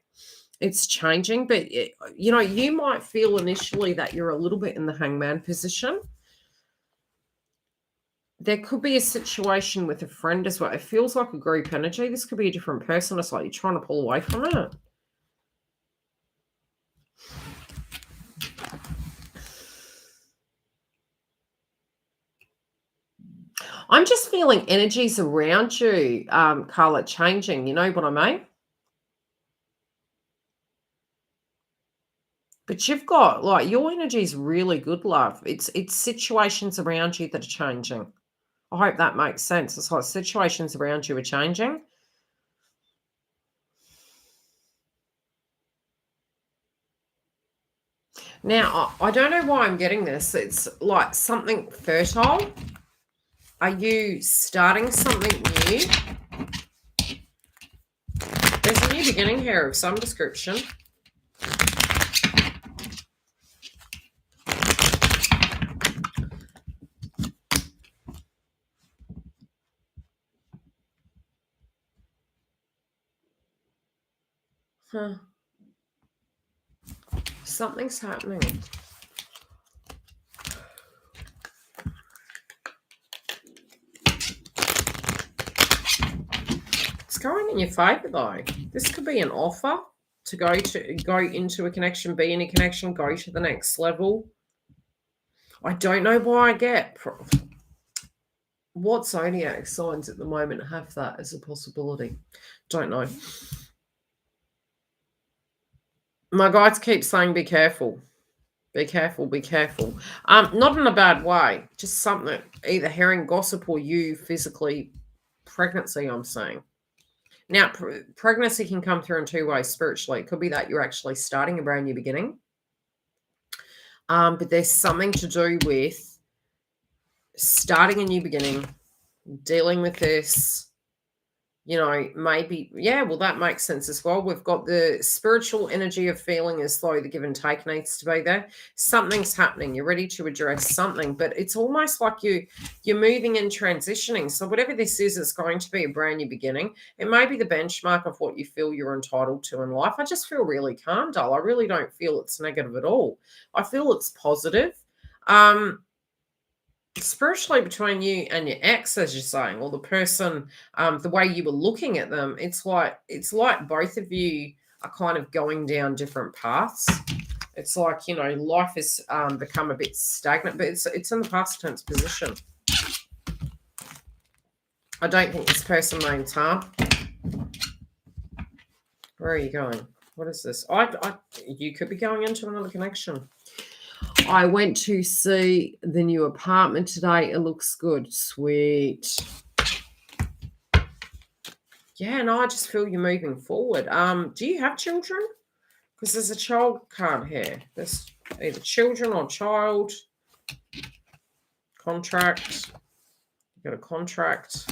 It's changing, but you might feel initially that you're a little bit in the hangman position. There could be a situation with a friend as well. It feels like a group energy. This could be a different person. It's like you're trying to pull away from it. I'm just feeling energies around you, Carla, changing. You know what I mean? But you've got, like, your energy is really good, love. It's situations around you that are changing. I hope that makes sense. It's like situations around you are changing. Now, I don't know why I'm getting this. It's like something fertile. Are you starting something new? There's a new beginning here of some description. Huh. Something's happening. It's going in your favor, though. This could be an offer to go into a connection, be in a connection, go to the next level. I don't know why I get what zodiac signs at the moment have that as a possibility. Don't know. My guides keep saying be careful. Be careful, be careful. Not in a bad way. Just something, either hearing gossip or you physically pregnancy, I'm saying. Now, pregnancy can come through in two ways spiritually. It could be that you're actually starting a brand new beginning. But there's something to do with starting a new beginning, dealing with this, you know, maybe, yeah, well, that makes sense as well. We've got the spiritual energy of feeling as though the give and take needs to be there. Something's happening. You're ready to address something, but it's almost like you're moving and transitioning. So whatever this is, it's going to be a brand new beginning. It may be the benchmark of what you feel you're entitled to in life. I just feel really calm, doll. I really don't feel it's negative at all. I feel it's positive. Spiritually, between you and your ex, as you're saying, or the person, the way you were looking at them, it's like both of you are kind of going down different paths. It's like, you know, life has become a bit stagnant, but it's in the past tense position. I don't think this person means harm. Where are you going? What is this? You could be going into another connection. I went to see the new apartment today. It looks good. Sweet. Yeah, no, I just feel you're moving forward. Do you have children? Because there's a child card here. There's either children or child. Contract. You got a contract.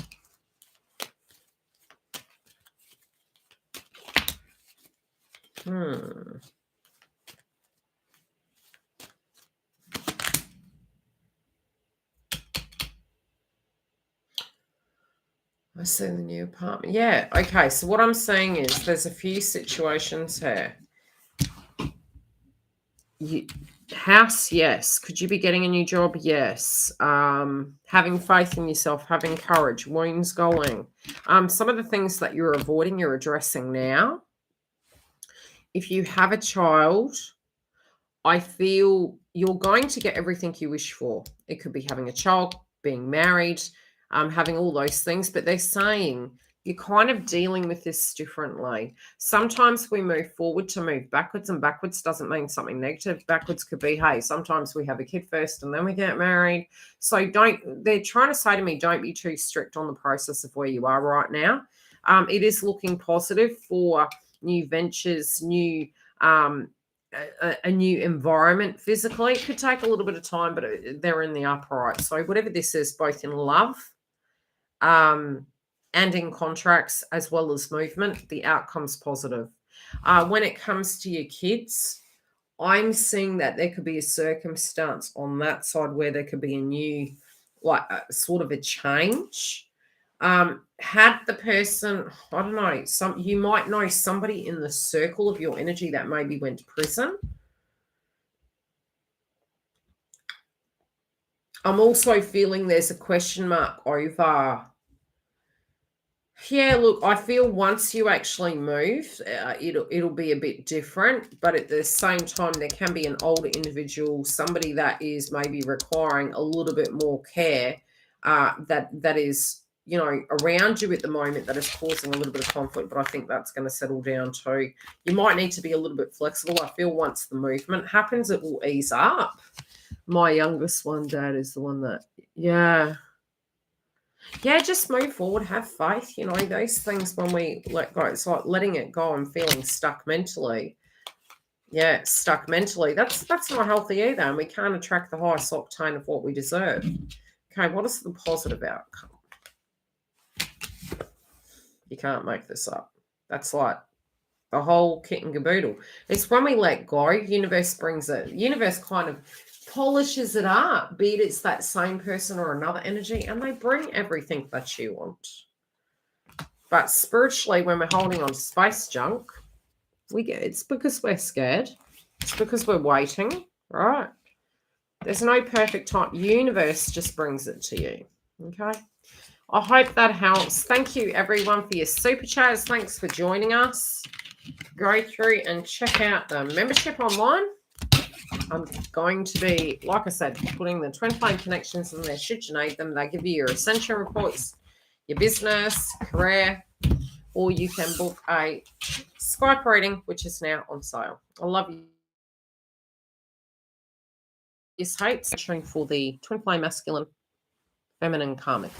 I see the new apartment. Yeah, okay. So what I'm saying is there's a few situations here. House, yes. Could you be getting a new job? Yes. Having faith in yourself, having courage, wounds going. Some of the things that you're avoiding, you're addressing now. If you have a child, I feel you're going to get everything you wish for. It could be having a child, being married, having all those things, but they're saying you're kind of dealing with this differently. Sometimes we move forward to move backwards, and backwards doesn't mean something negative. Backwards could be, hey, sometimes we have a kid first and then we get married. So they're trying to say to me, don't be too strict on the process of where you are right now. It is looking positive for new ventures, new a new environment physically. It could take a little bit of time, but they're in the upright. So whatever this is, both in love and in contracts as well as movement, the outcome's positive. When it comes to your kids, I'm seeing that there could be a circumstance on that side where there could be a new, like sort of a change. Had the person, I don't know, you might know somebody in the circle of your energy that maybe went to prison. I'm also feeling there's a question mark over. Yeah, look, I feel once you actually move, it'll be a bit different, but at the same time, there can be an older individual, somebody that is maybe requiring a little bit more care, that is, you know, around you at the moment, that is causing a little bit of conflict, but I think that's going to settle down too. You might need to be a little bit flexible. I feel once the movement happens, it will ease up. My youngest one, Dad, is the one that, yeah, just move forward, have faith. You know, those things when we let go, it's like letting it go and feeling stuck mentally. Yeah, stuck mentally. That's not healthy either, and we can't attract the highest octane of what we deserve. Okay, what is the positive outcome? You can't make this up. That's like the whole kit and caboodle. It's when we let go, universe brings it. Universe kind of polishes it up, be it it's that same person or another energy, and they bring everything that you want. But spiritually, when we're holding on to space junk, it's because we're scared. It's because we're waiting, right? There's no perfect time. Universe just brings it to you. Okay. I hope that helps. Thank you, everyone, for your super chats. Thanks for joining us. Go through and check out the membership online. I'm going to be, like I said, putting the twin flame connections in there should you need them. They give you your ascension reports, your business, career, or you can book a Skype reading, which is now on sale. I love you. This hate for the twin flame masculine, feminine, karmic.